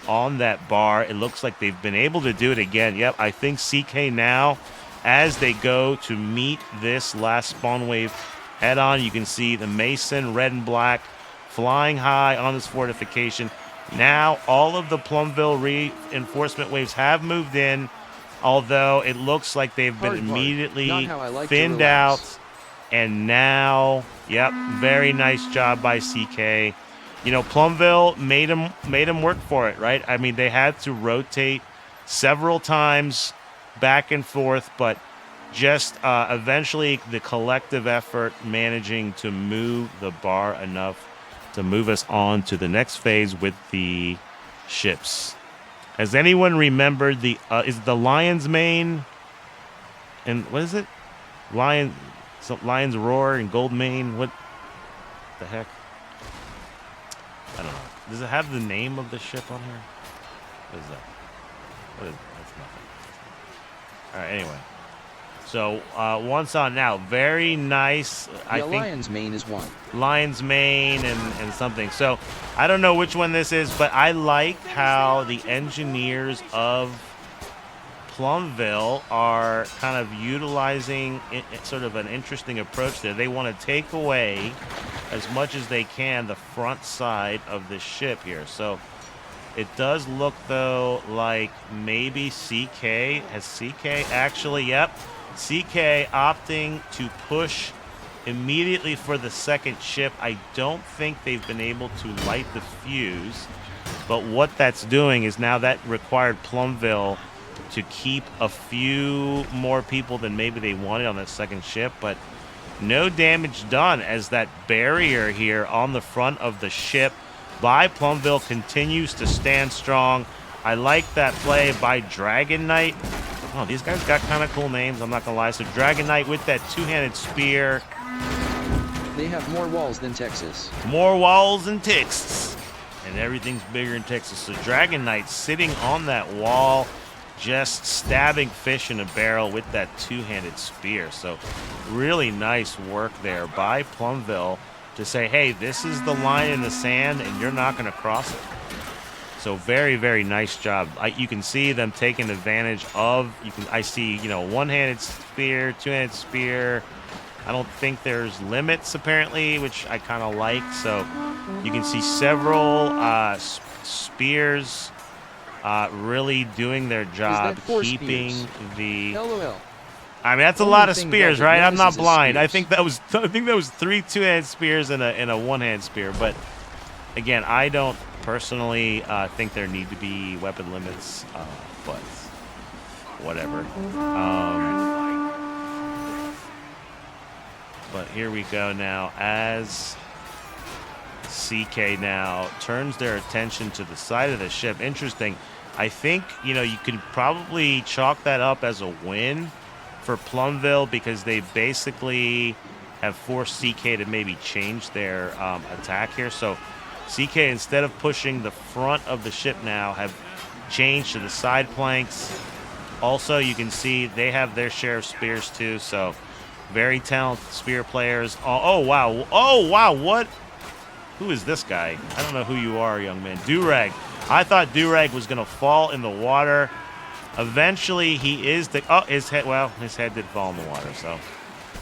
on that bar. It looks like they've been able to do it again. Yep, I think CK now, as they go to meet this last spawn wave head on, you can see the Mason, red and black, flying high on this fortification. Now all of the Plumville reinforcement waves have moved in, although it looks like they've been immediately thinned out. And now, yep, very nice job by CK. Plumville made him work for it, right? I mean, they had to rotate several times back and forth, but just eventually the collective effort managing to move the bar enough to move us on to the next phase with the ships. Has anyone remembered is the Lion's Mane and what is it? Lion's Roar and Gold Mane? What the heck? I don't know. Does it have the name of the ship on here? What is that? That's nothing. All right, anyway. So, once on now. Very nice. I think Lion's Mane is one. Lion's Mane and something. So, I don't know which one this is, but I like how the engineers of Plumville are kind of utilizing sort of an interesting approach there. They want to take away as much as they can the front side of the ship here. So it does look, though, like maybe CK actually, yep. CK opting to push immediately for the second ship. I don't think they've been able to light the fuse, but what that's doing is now that required Plumville to keep a few more people than maybe they wanted on that second ship, but no damage done as that barrier here on the front of the ship by Plumville continues to stand strong. I like that play by Dragon Knight. Oh, these guys got kind of cool names, I'm not going to lie. So Dragon Knight with that two-handed spear. They have more walls than Texas. More walls than Texas. And everything's bigger in Texas. So Dragon Knight sitting on that wall, just stabbing fish in a barrel with that two-handed spear. So really nice work there by Plumville to say, hey, this is the line in the sand and you're not going to cross it. So very, very nice job. You can see them taking advantage of, I see, one-handed spear, two-handed spear. I don't think there's limits apparently, which I kind of like. So you can see several spears really doing their job, keeping the. LOL. I mean, that's a lot of spears, right? I'm not blind. I think that was 3 two-handed spears and a one-handed spear. But again, I don't personally think there need to be weapon limits, but whatever. But here we go now as CK now turns their attention to the side of the ship. Interesting. I think, you could probably chalk that up as a win for Plumville because they basically have forced CK to maybe change their attack here. So CK, instead of pushing the front of the ship now, have changed to the side planks. Also, you can see they have their share of spears too, so very talented spear players. Oh, wow. Oh, wow. What? Who is this guy? I don't know who you are, young man. Durag. I thought Durag was going to fall in the water. Eventually, he is the... Oh, his head did fall in the water, so...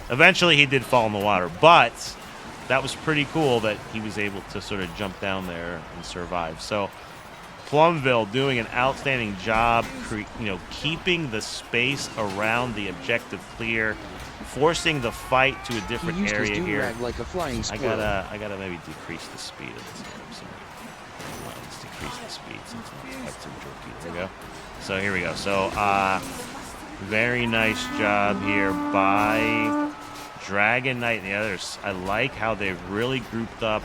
Eventually, he did fall in the water, but that was pretty cool that he was able to sort of jump down there and survive. So, Plumville doing an outstanding job, keeping the space around the objective clear, forcing the fight to a different area here. Like a flying squirrel. I gotta maybe decrease the speed of this here. So, let's decrease the speed since it's quite too jerky. Here we go. So here we go. So very nice job here by Dragon Knight and the others. I like how they've really grouped up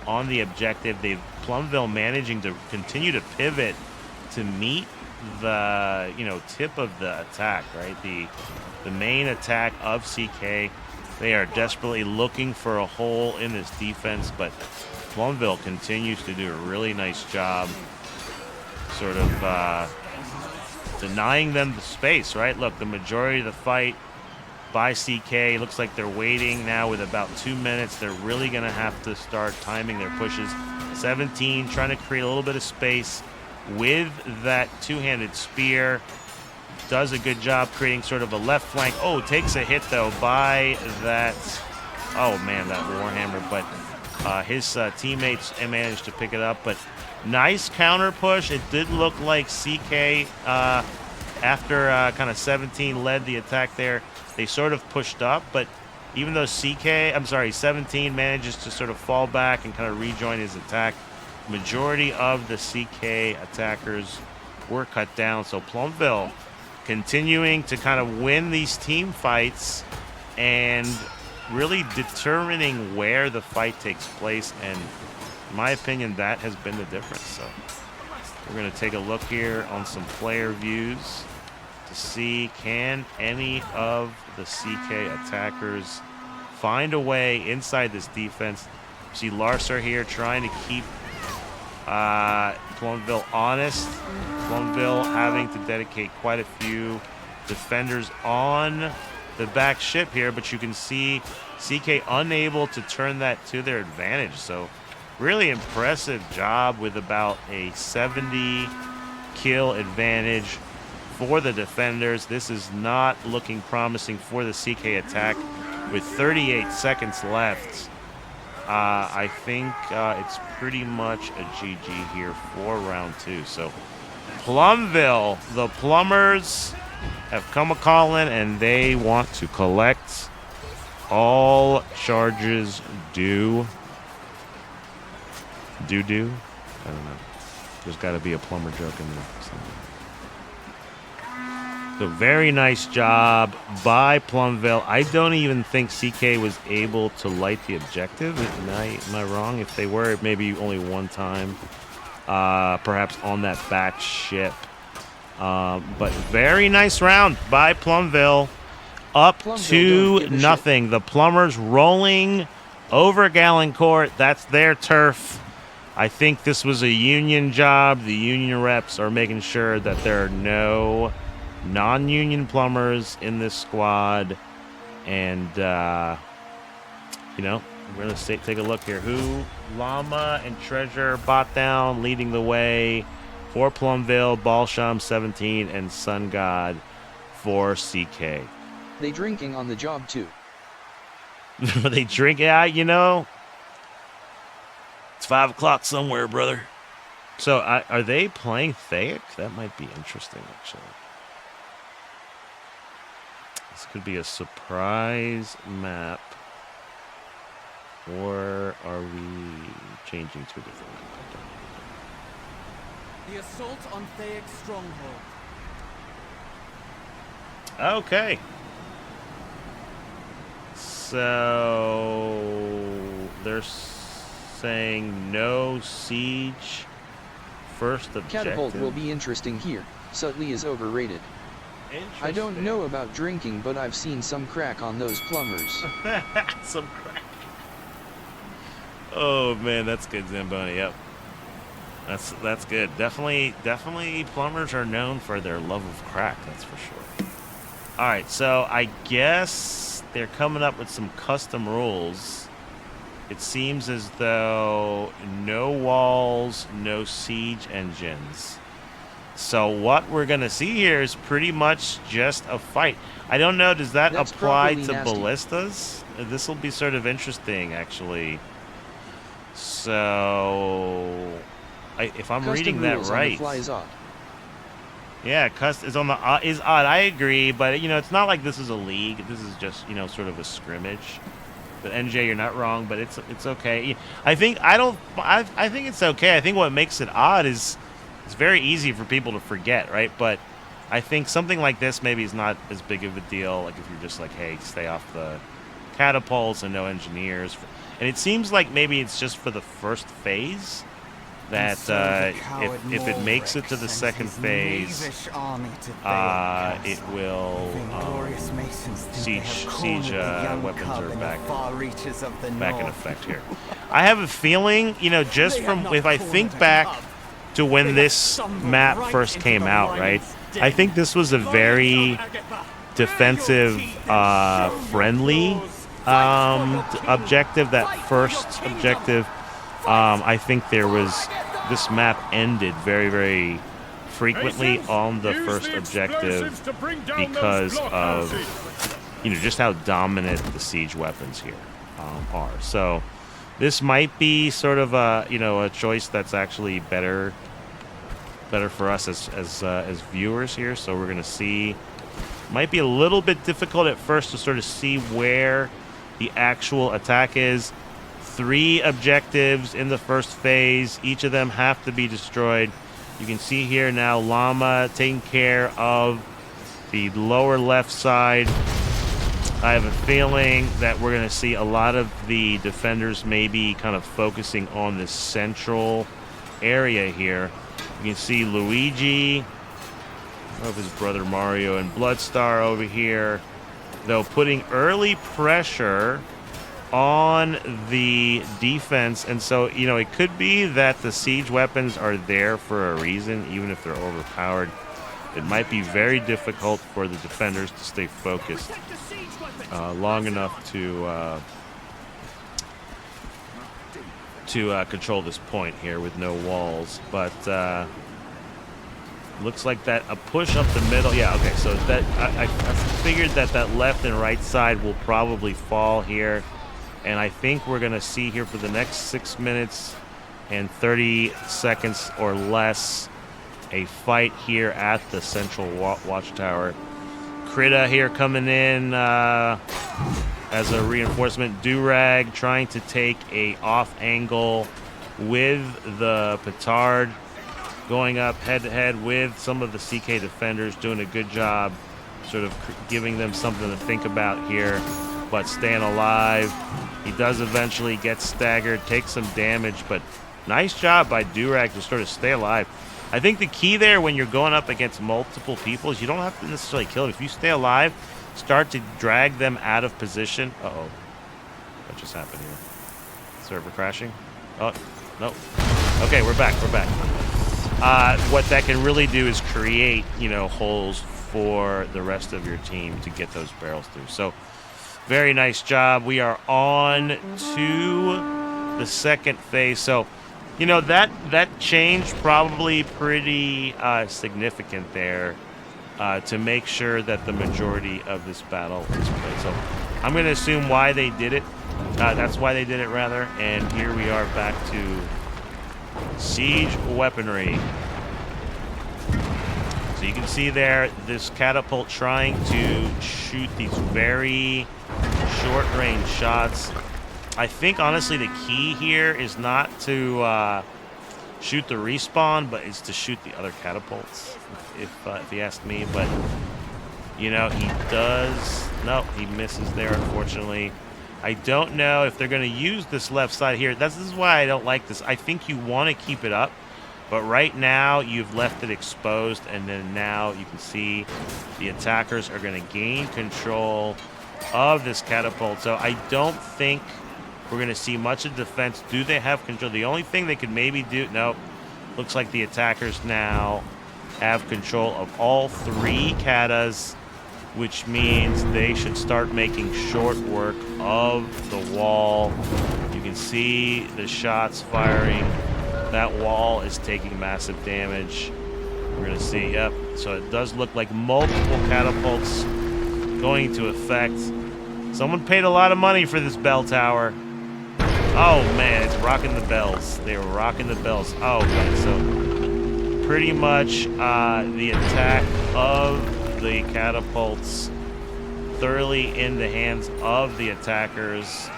on the objective. Plumville managing to continue to pivot to meet the tip of the attack, right? The main attack of CK. They are desperately looking for a hole in this defense, but Plumville continues to do a really nice job sort of denying them the space, right? Look, the majority of the fight by CK, looks like they're waiting now with about 2 minutes. They're really going to have to start timing their pushes. 17 trying to create a little bit of space with that two-handed spear. Does a good job creating sort of a left flank. Oh, takes a hit though by that, oh man, that Warhammer, but his teammates managed to pick it up. But nice counter push. It did look like CK, after kind of 17 led the attack there, they sort of pushed up, but even though 17 manages to sort of fall back and kind of rejoin his attack, majority of the CK attackers were cut down. So Plumville continuing to kind of win these team fights and really determining where the fight takes place. And in my opinion, that has been the difference. So we're going to take a look here on some player views to see, can any of the CK attackers find a way inside this defense. See Larser here trying to keep Plumville honest. Plumville having to dedicate quite a few defenders on the back ship here, but you can see CK unable to turn that to their advantage. So really impressive job with about a 70 kill advantage for the defenders. This is not looking promising for the CK attack. With 38 seconds left, I think it's pretty much a GG here for round 2. So Plumville, the Plumbers, have come a-calling, and they want to collect all charges due. Due? I don't know. There's got to be a plumber joke in there somewhere. So very nice job by Plumville. I don't even think CK was able to light the objective. Am I wrong? If they were, maybe only one time. Perhaps on that batch ship. But very nice round by Plumville. Up Plumville to nothing. The Plumbers rolling over Galencourt. That's their turf. I think this was a union job. The union reps are making sure that there are no non-union plumbers in this squad. And, you know, we're going to take a look here. Who? Llama and Treasure bot down, leading the way for Plumville, Balsham 17, and Sun God for CK. They drinking on the job too. They drink? Yeah, you know. It's 5 o'clock somewhere, brother. So, are they playing Thaic? That might be interesting, actually. This could be a surprise map. Or are we changing to a different map? The assault on Thaic stronghold. Okay. So they're saying no siege. First objective. Catapult will be interesting here. Sutley is overrated. I don't know about drinking, but I've seen some crack on those plumbers. Some crack. Oh man, that's good, Zamboni. Yep. That's good. Definitely plumbers are known for their love of crack, that's for sure. All right, so I guess they're coming up with some custom rules. It seems as though no walls, no siege engines. So what we're going to see here is pretty much just a fight. I don't know, does that That's apply to nasty. ballistas? This will be sort of interesting, actually. So, if I'm Custom reading that rules on the right, fly is odd. yeah, is on the is odd. I agree, but you know, it's not like this is a league. This is just, you know, sort of a scrimmage. But NJ, you're not wrong, but it's okay. I think it's okay. I think what makes it odd is it's very easy for people to forget, right? But I think something like this maybe is not as big of a deal. Like if you're just like, hey, stay off the catapults and no engineers. And it seems like maybe it's just for the first phase that if it makes it to the second phase, it will siege weapons are back in effect here. I have a feeling, you know, just from if I think back to when this map first came out, right? I think this was a very defensive friendly objective. That first objective, I think this map ended very, very frequently on the first objective because of, you know, just how dominant the siege weapons here are. So this might be sort of a, you know, a choice that's actually better for us as viewers here. So we're gonna see. Might be a little bit difficult at first to sort of see where the actual attack is. 3 objectives in the first phase. Each of them have to be destroyed. You can see here now Llama taking care of the lower left side. I have a feeling that we're going to see a lot of the defenders maybe kind of focusing on this central area here. You can see Luigi, of his brother Mario, and Bloodstar over here, though, putting early pressure on the defense. And so, you know, it could be that the siege weapons are there for a reason, even if they're overpowered. It might be very difficult for the defenders to stay focused long enough to control this point here with no walls. But looks like that a push up the middle. Yeah, okay, so that I figured that left and right side will probably fall here. And I think we're going to see here for the next 6 minutes and 30 seconds or less a fight here at the central watchtower. Krita here coming in as a reinforcement. Durag trying to take a off angle with the Petard, going up head-to-head with some of the CK defenders, doing a good job sort of giving them something to think about here, but staying alive. He does eventually get staggered, take some damage, but nice job by Durag to sort of stay alive. I think the key there when you're going up against multiple people is you don't have to necessarily kill them. If you stay alive, start to drag them out of position. Uh-oh. What just happened here? Server crashing? Oh, no. Okay, we're back. We're back. What that can really do is create, you know, holes for the rest of your team to get those barrels through. So, very nice job. We are on to the second phase. So, you know, that change probably pretty significant there to make sure that the majority of this battle is played. So, I'm going to assume why they did it. That's why they did it, rather. And here we are back to siege weaponry. So you can see there this catapult trying to shoot these very short-range shots. I think, honestly, the key here is not to shoot the respawn, but it's to shoot the other catapults, if you ask me. But, you know, he does... No, he misses there, unfortunately. I don't know if they're going to use this left side here. This is why I don't like this. I think you want to keep it up, but right now you've left it exposed, and then now you can see the attackers are going to gain control of this catapult. So I don't think we're going to see much of defense. Do they have control? The only thing they could maybe do... Nope. Looks like the attackers now have control of all three katas, which means they should start making short work of the wall. You can see the shots firing. That wall is taking massive damage. We're going to see, yep. So it does look like multiple catapults going into effect. Someone paid a lot of money for this bell tower. Oh, man, it's rocking the bells. They were rocking the bells. Oh, man, so pretty much the attack of the catapults thoroughly in the hands of the attackers.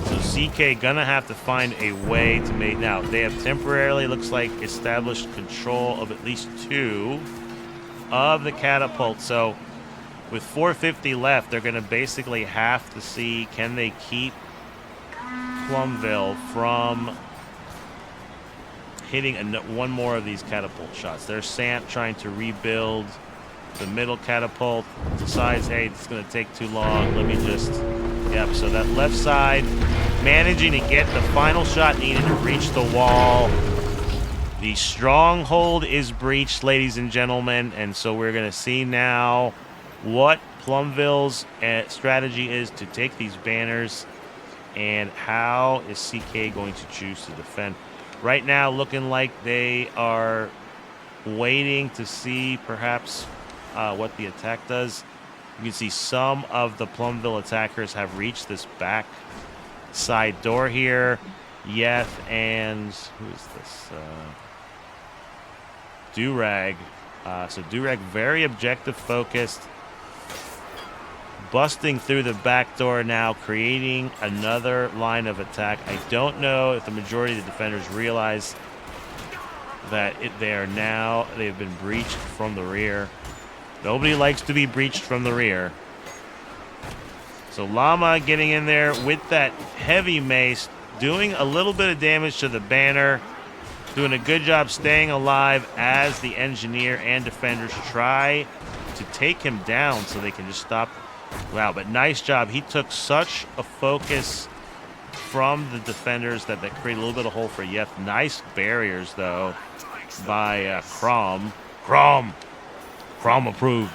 So CK gonna have to find a way to make... Now, they have temporarily, looks like, established control of at least two of the catapults. So with 450 left, they're gonna basically have to see, can they keep Plumville from hitting one more of these catapult shots. There's Sant trying to rebuild the middle catapult. Decides, hey, it's going to take too long. Let me just... Yep, so that left side managing to get the final shot needed to reach the wall. The stronghold is breached, ladies and gentlemen, and so we're going to see now what Plumville's strategy is to take these banners and how is CK going to choose to defend. Right now, looking like they are waiting to see perhaps what the attack does. You can see some of the Plumville attackers have reached this back side door here. Yeth and... who is this? Durag. So Durag very objective focused. Busting through the back door now, creating another line of attack. I don't know if the majority of the defenders realize that they've been breached from the rear. Nobody likes to be breached from the rear. So Llama getting in there with that heavy mace, doing a little bit of damage to the banner, doing a good job staying alive as the engineer and defenders try to take him down so they can just stop. Wow, but nice job. He took such a focus from the defenders that created a little bit of hole for Yeth. Nice barriers, though, by Crom. Crom approved.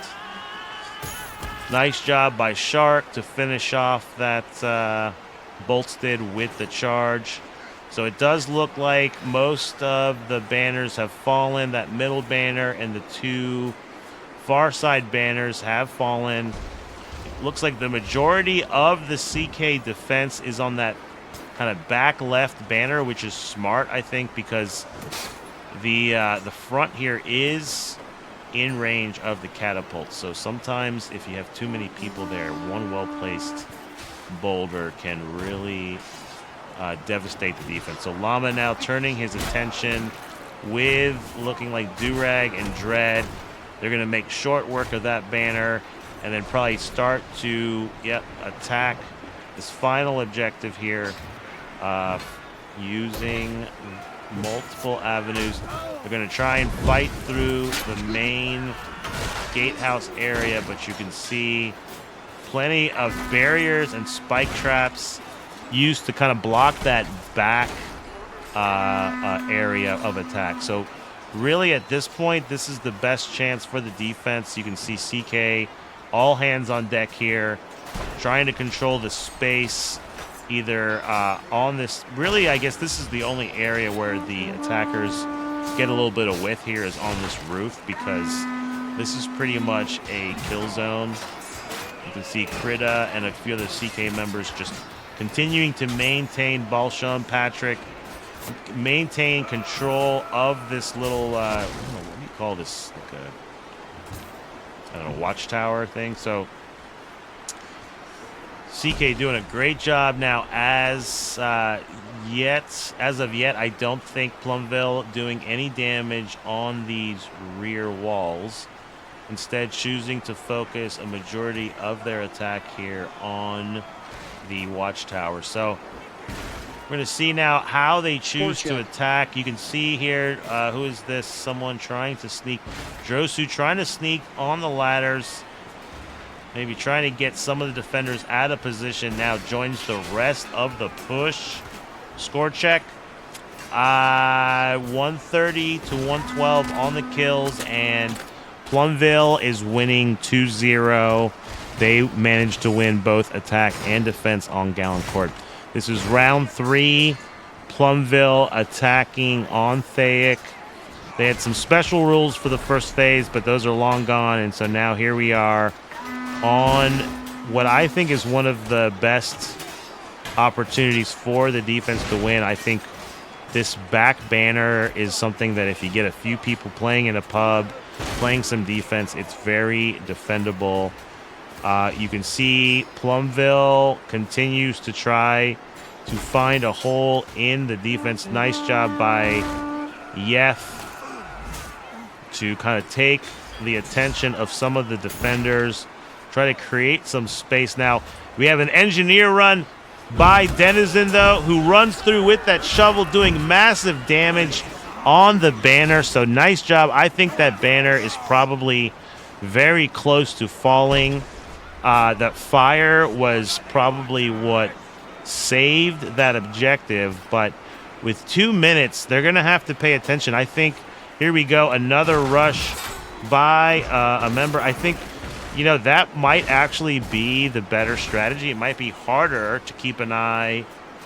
Nice job by Shark to finish off that Boltsted with the charge. So it does look like most of the banners have fallen. That middle banner and the two far side banners have fallen. Looks like the majority of the CK defense is on that kind of back left banner, which is smart, I think, because the front here is in range of the catapults. So sometimes if you have too many people there, one well-placed boulder can really devastate the defense. So Llama now turning his attention with looking like Durag and Dread. They're going to make short work of that banner and then probably start to, attack this final objective here using multiple avenues. They're going to try and fight through the main gatehouse area, but you can see plenty of barriers and spike traps used to kind of block that back area of attack. So really at this point, this is the best chance for the defense. You can see CK all hands on deck here, trying to control the space either on this. Really, I guess this is the only area where the attackers get a little bit of width here is on this roof, because this is pretty much a kill zone. You can see Krita and a few other CK members just continuing to maintain Balsham, Patrick, maintain control of this little, I don't know, what do you call this? Like a, I don't know, watchtower thing. So CK doing a great job now. As of yet, I don't think Plumville doing any damage on these rear walls. Instead, choosing to focus a majority of their attack here on the watchtower. So we're going to see now how they choose to attack. You can see here, who is this? Someone trying to sneak. Drosu trying to sneak on the ladders. Maybe trying to get some of the defenders out of position. Now joins the rest of the push. Score check. 130 to 112 on the kills. And Plumville is winning 2-0. They managed to win both attack and defense on Gallancourt. This is round 3. Plumville attacking on Thaic. They had some special rules for the first phase, but those are long gone. And so now here we are on what I think is one of the best opportunities for the defense to win. I think this back banner is something that if you get a few people playing in a pub, playing some defense, it's very defendable. You can see Plumville continues to try to find a hole in the defense. Nice job by Yeth to kind of take the attention of some of the defenders, try to create some space. Now, we have an engineer run by Denizen, though, who runs through with that shovel, doing massive damage on the banner. So nice job. I think that banner is probably very close to falling. That fire was probably what saved that objective, but with 2 minutes, they're going to have to pay attention. I think, here we go, another rush by a member. I think, that might actually be the better strategy. It might be harder to keep an eye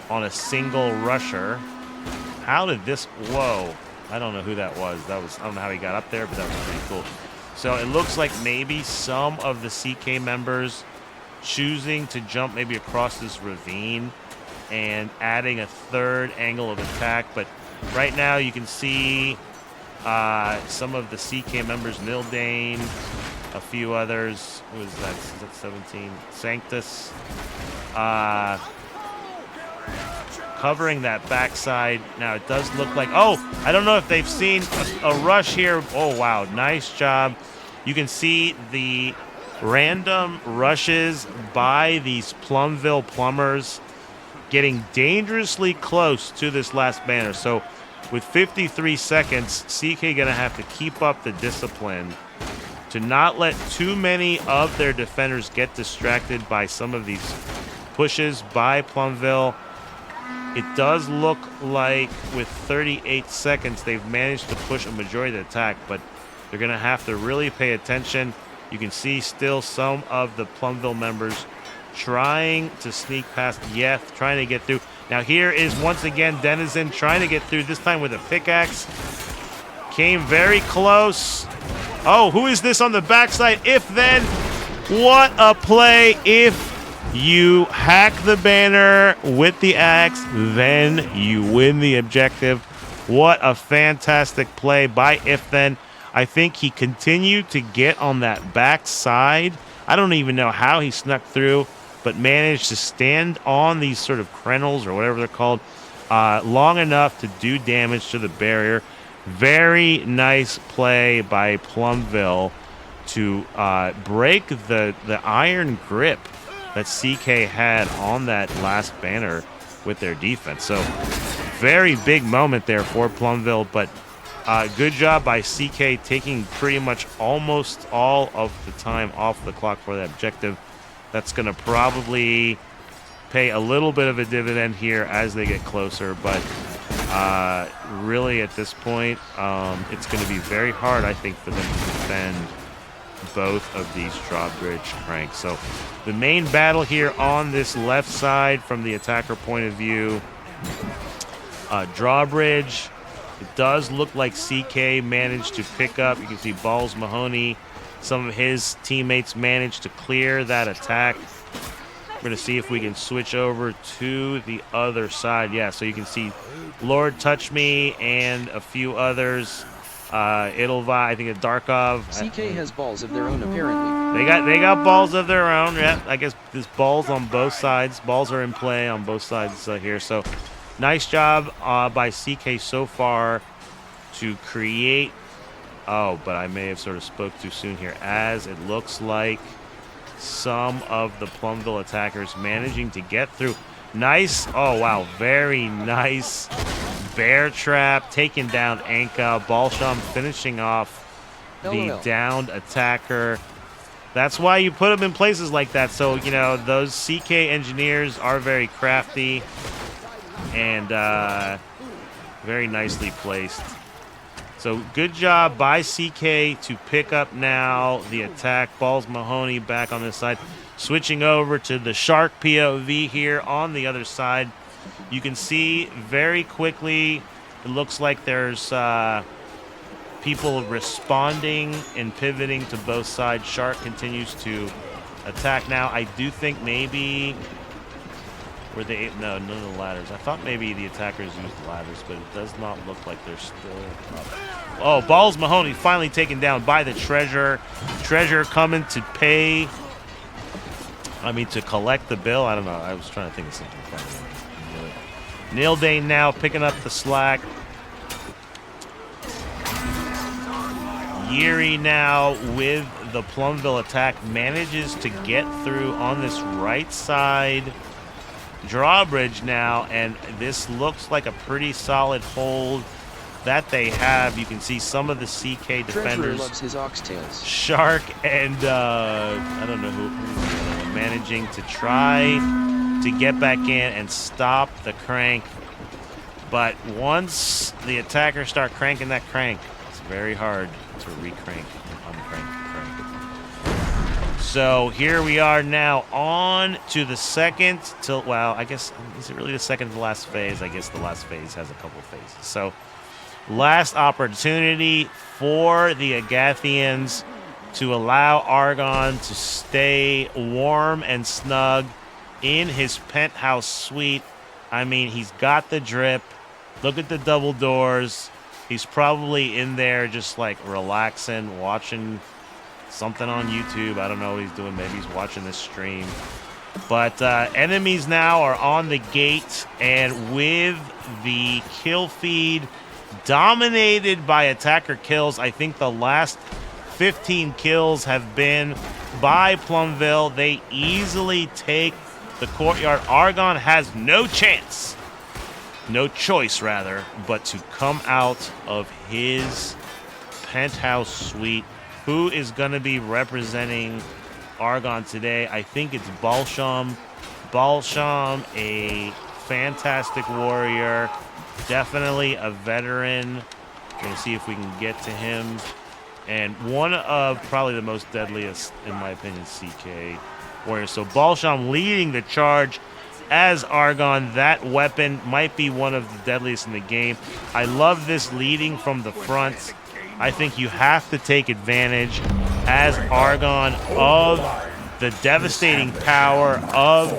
on a single rusher. How did this, whoa, I don't know who that was. I don't know how he got up there, but that was pretty cool. So it looks like maybe some of the CK members choosing to jump maybe across this ravine and adding a third angle of attack. But right now you can see some of the CK members, Nildane, a few others. Who is that? Is that 17? Sanctus. Covering that backside. Now it does look like, I don't know if they've seen a rush here. Oh, wow. Nice job. You can see the random rushes by these Plumville plumbers getting dangerously close to this last banner. So with 53 seconds, CK going to have to keep up the discipline to not let too many of their defenders get distracted by some of these pushes by Plumville. It does look like with 38 seconds, they've managed to push a majority of the attack, but they're going to have to really pay attention. You can see still some of the Plumville members trying to sneak past Yeth, trying to get through. Now here is once again Denizen trying to get through, this time with a pickaxe. Came very close. Oh, who is this on the backside? If then, what a play. If you hack the banner with the axe, then you win the objective. What a fantastic play by If Then. I think he continued to get on that back side. I don't even know how he snuck through, but managed to stand on these sort of crenels or whatever they're called long enough to do damage to the barrier. Very nice play by Plumville to break the iron grip that CK had on that last banner with their defense. So very big moment there for Plumville, but good job by CK taking pretty much almost all of the time off the clock for that objective. That's going to probably pay a little bit of a dividend here as they get closer, but really at this point, it's going to be very hard, I think, for them to defend both of these drawbridge cranks. So the main battle here on this left side from the attacker point of view, drawbridge, it does look like CK managed to pick up. You can see Balls Mahoney. Some of his teammates managed to clear that attack. We're going to see if we can switch over to the other side. Yeah, so you can see Lord Touch Me and a few others. Idelva, I think it's Darkov. CK has balls of their own, apparently. They got balls of their own. Yeah, I guess there's balls on both sides. Balls are in play on both sides here. So nice job by CK so far to create. Oh, but I may have sort of spoke too soon here, as it looks like some of the Plumville attackers managing to get through. Nice. Oh, wow. Very nice bear trap. Taking down Anka. Balsham finishing off the downed attacker. That's why you put them in places like that. So, you know, those CK engineers are very crafty and very nicely placed. So good job by CK to pick up now the attack. Balls Mahoney back on this side. Switching over to the Shark POV here on the other side. You can see very quickly, it looks like there's people responding and pivoting to both sides. Shark continues to attack now. I do think maybe... Were they? No, none of the ladders. I thought maybe the attackers used ladders, but it does not look like they're still up. Oh, Balls Mahoney finally taken down by the Treasure. Treasure coming to pay. I mean, to collect the bill. I don't know. I was trying to think of something funny. Nildane now picking up the slack. Yuri now with the Plumville attack manages to get through on this right side drawbridge now, and this looks like a pretty solid hold that they have. You can see some of the CK defenders, loves his oxtails. Shark and I don't know who managing to try to get back in and stop the crank, but once the attackers start cranking that crank, it's very hard to recrank and uncrank the crank. So here we are now on to the second till, well, I guess, is it really the second to last phase? I guess the last phase has a couple phases. So last opportunity for the Agathians to allow Argon to stay warm and snug in his penthouse suite. I mean, he's got the drip. Look at the double doors. He's probably in there just like relaxing, watching something on YouTube. I don't know what he's doing. Maybe he's watching this stream. But enemies now are on the gate, and with the kill feed dominated by attacker kills, I think the last 15 kills have been by Plumville. They easily take the courtyard. Argon has no chance, no choice rather, but to come out of his penthouse suite. Who is going to be representing Argon today? I think it's Balsham. Balsham, a fantastic warrior, definitely a veteran. Going to see if we can get to him. And one of probably the most deadliest, in my opinion, CK warriors. So Balsham leading the charge as Argon. That weapon might be one of the deadliest in the game. I love this leading from the front. I think you have to take advantage as Argon of the devastating power of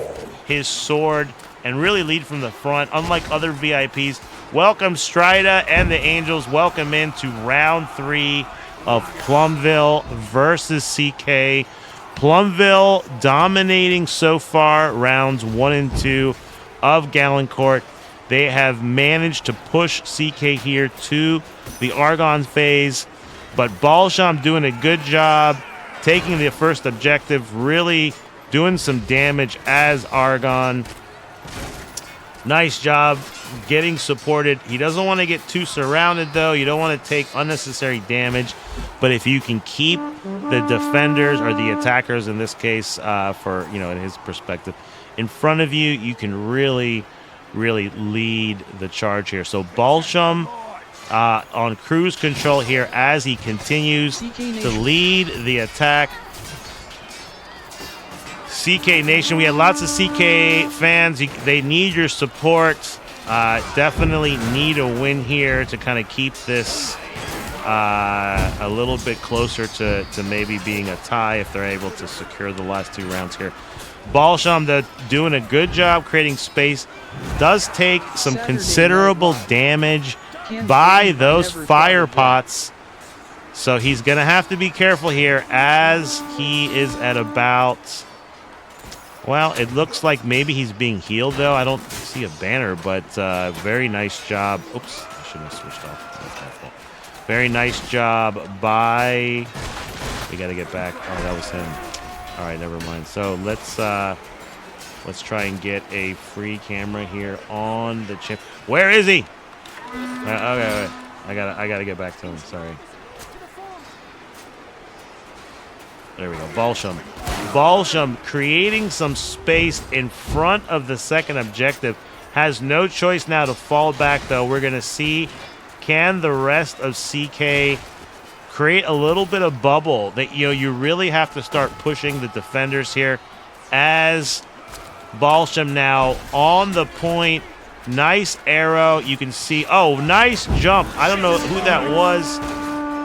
his sword and really lead from the front, unlike other VIPs. Welcome Strida and the Angels. Welcome into round 3 of Plumville versus CK. Plumville dominating so far rounds 1 and 2 of Galencourt. They have managed to push CK here to the Argonne phase, but Balsham doing a good job taking the first objective, really doing some damage as Argonne. Nice job getting supported. He doesn't want to get too surrounded, though. You don't want to take unnecessary damage, but if you can keep the defenders, or the attackers in this case, for, you know, in his perspective, in front of you, you can really lead the charge here. So Balsham on cruise control here as he continues to lead the attack. CK Nation, we have lots of CK fans. They need your support. Definitely need a win here to kind of keep this a little bit closer to maybe being a tie if they're able to secure the last 2 rounds here. Balsham doing a good job creating space. Does take some considerable damage by those fire pots. So he's going to have to be careful here as he is at about... Well, it looks like maybe he's being healed, though. I don't see a banner, but very nice job. Oops, I shouldn't have switched off. That's my fault. Very nice job by... We got to get back. Oh, that was him. All right, never mind. So let's try and get a free camera here on the chip. Where is he? Okay, wait. I gotta get back to him. Sorry. There we go. Balsham creating some space in front of the second objective. Has no choice now to fall back, though. We're going to see, can the rest of CK create a little bit of bubble? That, you know, you really have to start pushing the defenders here as Balsham now on the point. Nice arrow. You can see, oh, nice jump. I don't know who that was.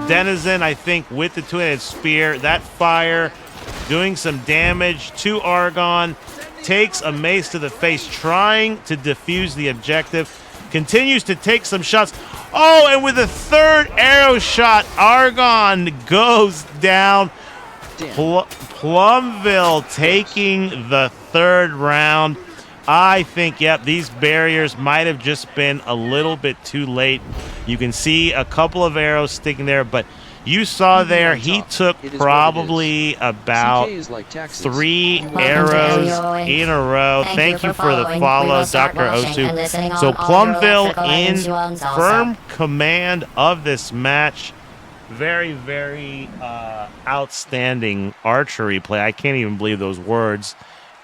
Denizen, I think, with the two-handed spear. That fire doing some damage to Argonne. Takes a mace to the face, trying to defuse the objective. Continues to take some shots. Oh, and with a third arrow shot, Argonne goes down. Plumville taking the third round. I think, yep, these barriers might have just been a little bit too late. You can see a couple of arrows sticking there, but you saw there he took probably about 3 arrows in a row. Thank you for the follow, Dr. Osu. So Plumville in firm command of this match. Very, very outstanding archery play. I can't even believe those words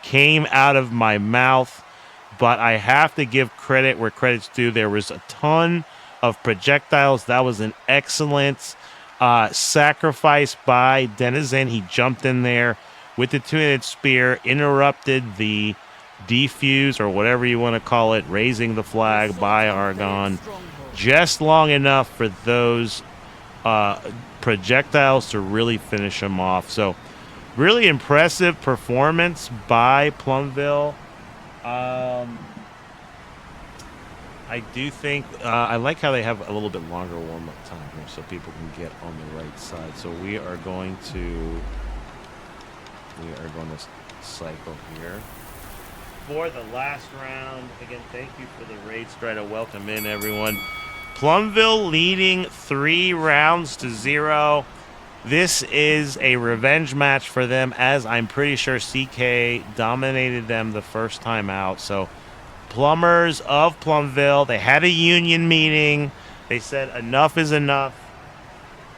came out of my mouth, but I have to give credit where credit's due. There was a ton of projectiles. That was an excellent sacrifice by Denizen. He jumped in there with the two-handed spear, interrupted the defuse, or whatever you want to call it, raising the flag by Argonne, just long enough for those projectiles to really finish him off. So really impressive performance by Plumville. I do think I like how they have a little bit longer warm-up time here so people can get on the right side. So we are going to cycle here for the last round. Again, thank you for the raid strata. Welcome in, everyone. Plumville leading 3 rounds to 0. This is a revenge match for them, as I'm pretty sure CK dominated them the first time out. So Plumbers of Plumville, they had a union meeting. They said enough is enough,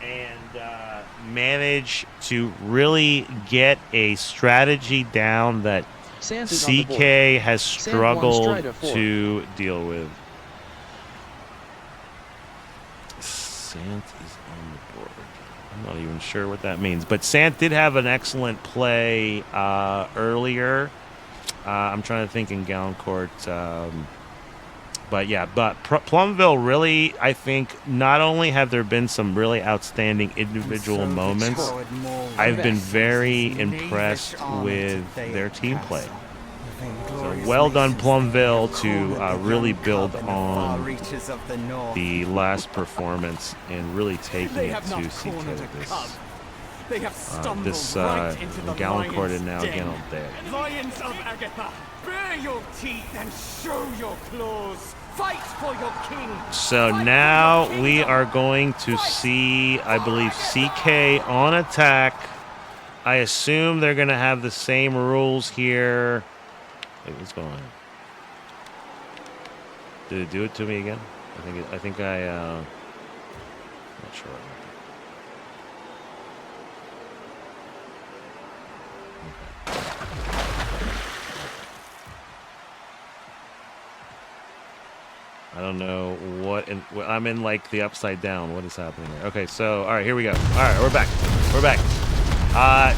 and managed to really get a strategy down that CK has struggled to deal with. Sant is on the board. I'm not even sure what that means. But Sant did have an excellent play earlier. I'm trying to think in Galencourt. But yeah, Plumville really, I think, not only have there been some really outstanding individual moments, I've been very impressed with their team play. So well done, Plumville, to really build on reaches of the north. the last performance and really taking They it have to not CK cornered with a this. cub. They have stumbled This right into the Galancourt lion's is now den. again on deck. Lions of Agatha, bare your teeth and show your claws. Fight for your king. So Fight now for your we kingdom. are going to see, I believe, CK on attack. I assume they're going to have the same rules here. Wait, what's going on? Did it do it to me again? I think not sure. I don't know what, I'm in like the upside down. What is happening here? Okay, so, all right, here we go. All right, we're back. We're back.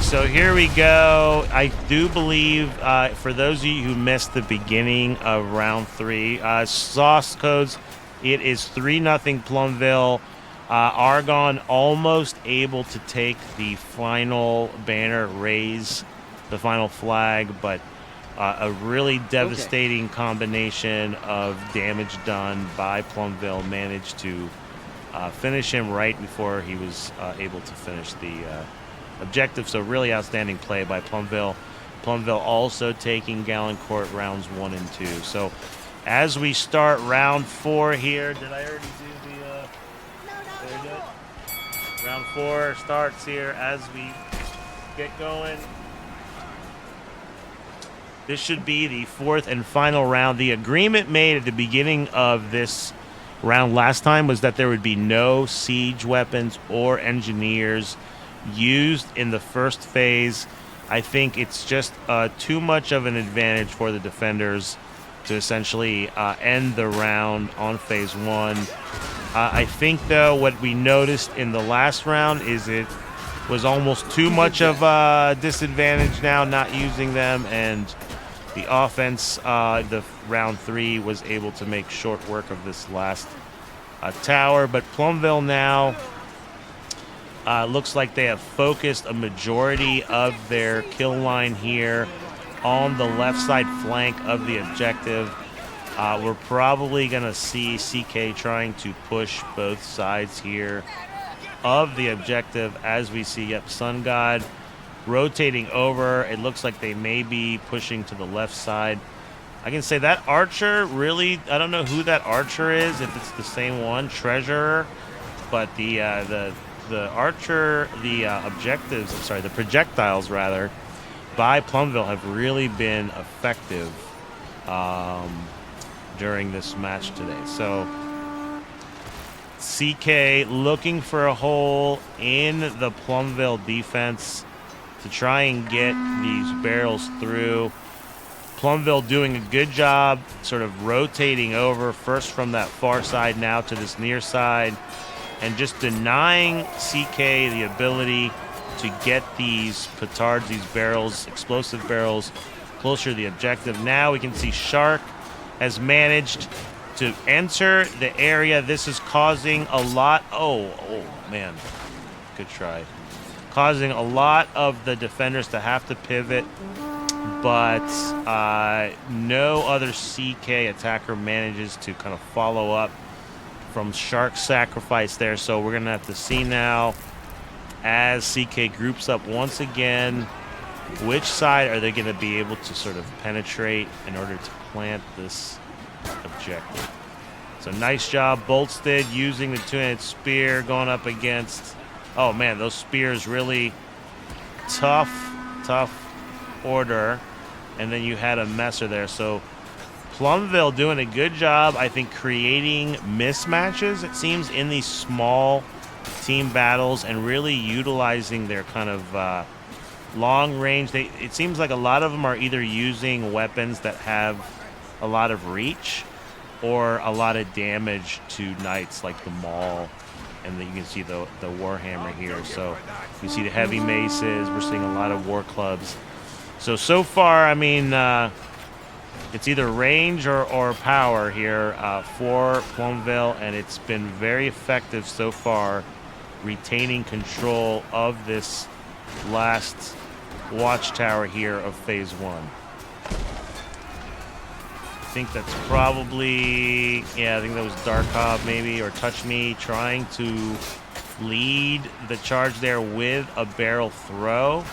So here we go. I do believe, for those of you who missed the beginning of round 3, sauce codes, it is 3-0 Plumville. Argonne almost able to take the final banner, raise the final flag, but a really devastating combination of damage done by Plumville managed to finish him right before he was able to finish the objective. So really outstanding play by Plumville. Plumville also taking Galancourt rounds 1 and 2. So as we start round 4 here, did I already do the... There you go. Round 4 starts here as we get going. This should be the 4th and final round. The agreement made at the beginning of this round last time was that there would be no siege weapons or engineers used in the first phase. I think it's just too much of an advantage for the defenders to essentially end the round on phase 1. I think, though, what we noticed in the last round is it was almost too much of a disadvantage now not using them, and the offense, the round 3, was able to make short work of this last tower. But Plumville now looks like they have focused a majority of their kill line here on the left side flank of the objective. We're probably going to see CK trying to push both sides here of the objective as we see, Sun God rotating over. It looks like they may be pushing to the left side. I can say that archer, really, I don't know who that archer is, if it's the same one, Treasurer, but the archer, the objectives, I'm sorry, the projectiles, rather, by Plumville have really been effective during this match today. So CK looking for a hole in the Plumville defense to try and get these barrels through. Plumville doing a good job sort of rotating over first from that far side now to this near side and just denying CK the ability to get these petards, these barrels, explosive barrels, closer to the objective. Now we can see Shark has managed to enter the area. This is causing a lot... Oh, man. Good try. Causing a lot of the defenders to have to pivot, but no other CK attacker manages to kind of follow up from Shark's sacrifice there. So we're going to have to see now as CK groups up once again, which side are they going to be able to sort of penetrate in order to plant this objective. So nice job, Bolstead, using the two-handed spear, going up against... Oh, man, those spears really tough order. And then you had a messer there. So Plumville doing a good job, I think, creating mismatches, it seems, in these small team battles and really utilizing their kind of long range. It seems like a lot of them are either using weapons that have a lot of reach or a lot of damage to knights, like the Maul. And then you can see the Warhammer here. So you see the heavy maces. We're seeing a lot of war clubs. So far, I mean, it's either range or power here for Plumville, and it's been very effective so far, retaining control of this last watchtower here of phase 1. think that's probably, yeah, I think that was Dark Hob maybe, or Touch Me, trying to lead the charge there with a barrel throw.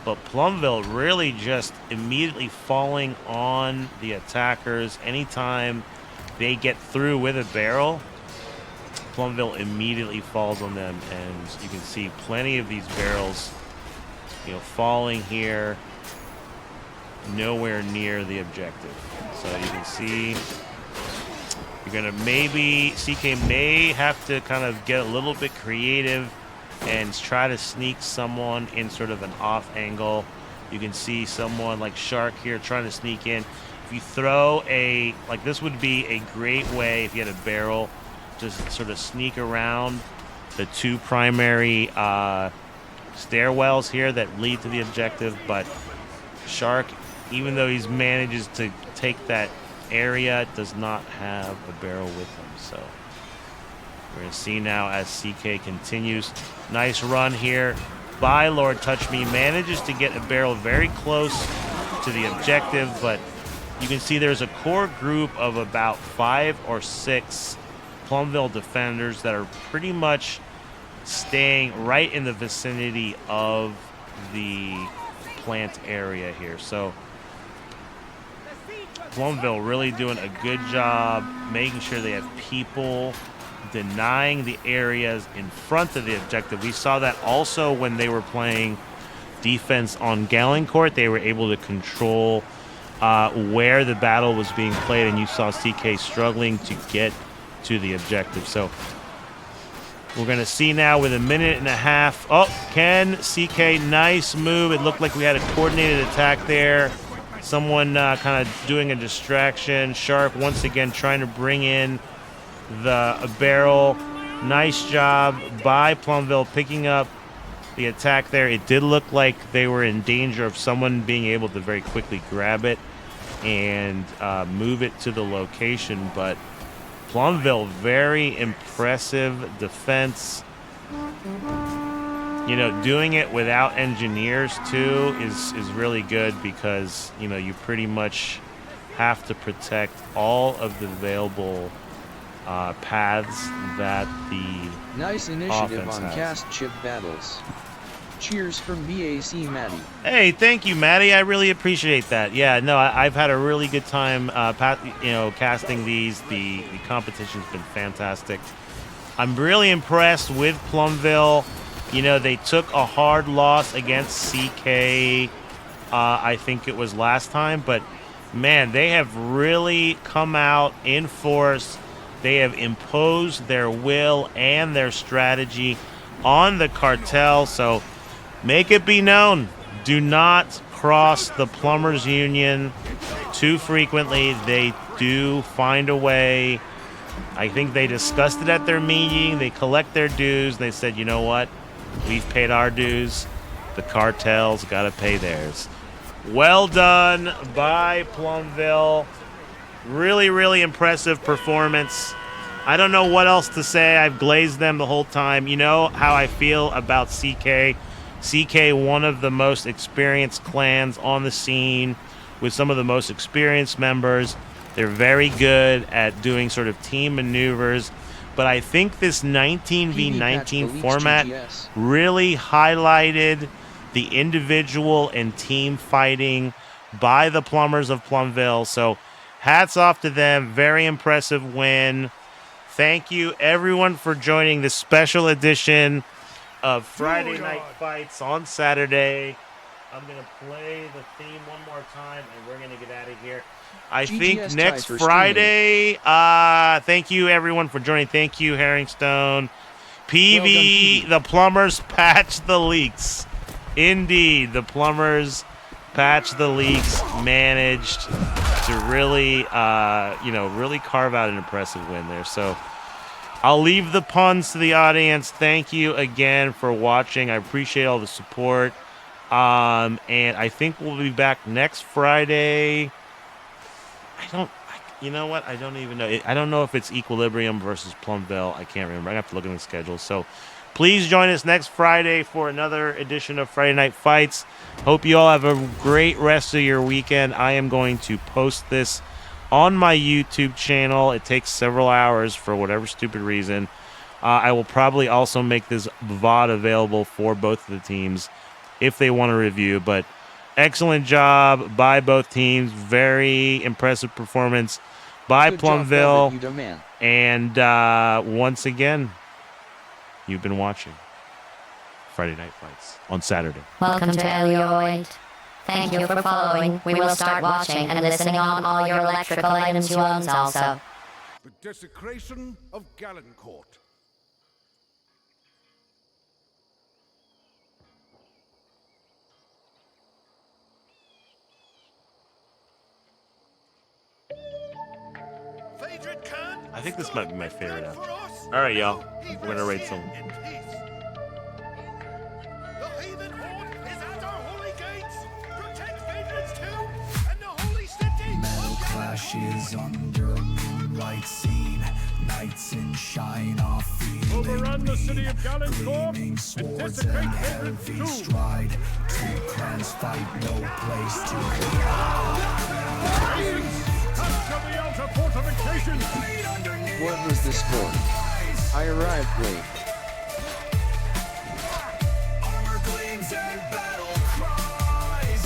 But Plumville really just immediately falling on the attackers. Anytime they get through with a barrel, Plumville immediately falls on them. And you can see plenty of these barrels, falling here, nowhere near the objective. So you can see you're going to maybe, CK may have to kind of get a little bit creative and try to sneak someone in sort of an off angle. You can see someone like Shark here trying to sneak in. If you throw this would be a great way if you had a barrel, just sort of sneak around the two primary stairwells here that lead to the objective. But Shark, even though he manages to take that area, does not have a barrel with him. So we're going to see now as CK continues. Nice run here by Lord Touch Me. Manages to get a barrel very close to the objective, but you can see there's a core group of about 5 or 6 Plumville defenders that are pretty much staying right in the vicinity of the plant area here. So Plumville really doing a good job making sure they have people denying the areas in front of the objective. We saw that also when they were playing defense on Galencourt. They were able to control where the battle was being played, and you saw CK struggling to get to the objective. So we're going to see now with a minute and a half. Oh, Ken, CK, nice move. It looked like we had a coordinated attack there. Someone kind of doing a distraction. Shark once again trying to bring in a barrel. Nice job by Plumville picking up the attack there. It did look like they were in danger of someone being able to very quickly grab it and move it to the location, but Plumville, very impressive defense. Doing it without engineers too is really good, because you pretty much have to protect all of the available paths that the nice initiative offense on has. cast chip battles. Cheers from BAC Matty. Hey, thank you, Maddie. I really appreciate that. Yeah, no, I've had a really good time, casting these. The competition's been fantastic. I'm really impressed with Plumville. They took a hard loss against CK. I think it was last time, but man, they have really come out in force. They have imposed their will and their strategy on the Kartel. So make it be known, do not cross the Plumbers Union too frequently. They do find a way. I think they discussed it at their meeting. They collect their dues. They said, you know what? We've paid our dues. The Kartel's got to pay theirs. Well done by Plumville. Really, really impressive performance. I don't know what else to say. I've glazed them the whole time. You know how I feel about CK. CK, one of the most experienced clans on the scene, with some of the most experienced members. They're very good at doing sort of team maneuvers. But I think this 19v19 format really highlighted the individual and team fighting by the Plumbers of Plumville. So hats off to them. Very impressive win. Thank you, everyone, for joining this special edition of Friday Night Fights on Saturday. I'm going to play the theme one more time, and we're going to get out of here. I think next Friday, thank you, everyone, for joining. Thank you, Herringstone. PV, the Plumbers patch the leaks. Indeed, the Plumbers patch the leaks, managed to really, really carve out an impressive win there. So I'll leave the puns to the audience. Thank you again for watching. I appreciate all the support. And I think we'll be back next Friday. You know what? I don't even know. I don't know if it's Equilibrium versus Plumville. I can't remember. I have to look at the schedule. So please join us next Friday for another edition of Friday Night Fights. Hope you all have a great rest of your weekend. I am going to post this on my YouTube channel. It takes several hours for whatever stupid reason. I will probably also make this VOD available for both of the teams if they want to review. But excellent job by both teams. Very impressive performance by Good job, Plumville. Velvet, you dumb man. And once again, you've been watching Friday Night Fights on Saturday. Welcome to Elioid. Thank you for following. We will start watching and listening on all your electrical items you own also. The desecration of Galencourt. Phaedrid Khan I think this might be my favorite fled episode. for us. All right, y'all. Now he We're gonna rate rests some. here in peace. The heathen horde is at our holy gates. Protect Phaedrid's tomb and the holy city. Metal clashes under a moonlight scene. Knights in shine are feeling Overrun the city of Galencourt gleaming and swords desecrate and Phaedrid's heavy tomb. stride. Two clans fight, no place to hide. Capture the outer fortifications! What was this for? I arrived late. Armor gleams and battle cries.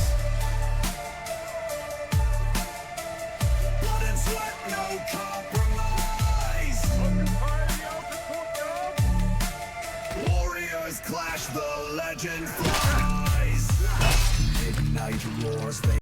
Blood and sweat, no compromise. Occupy the outer courtyard! Warriors clash, the legend flies. Midnight roars, they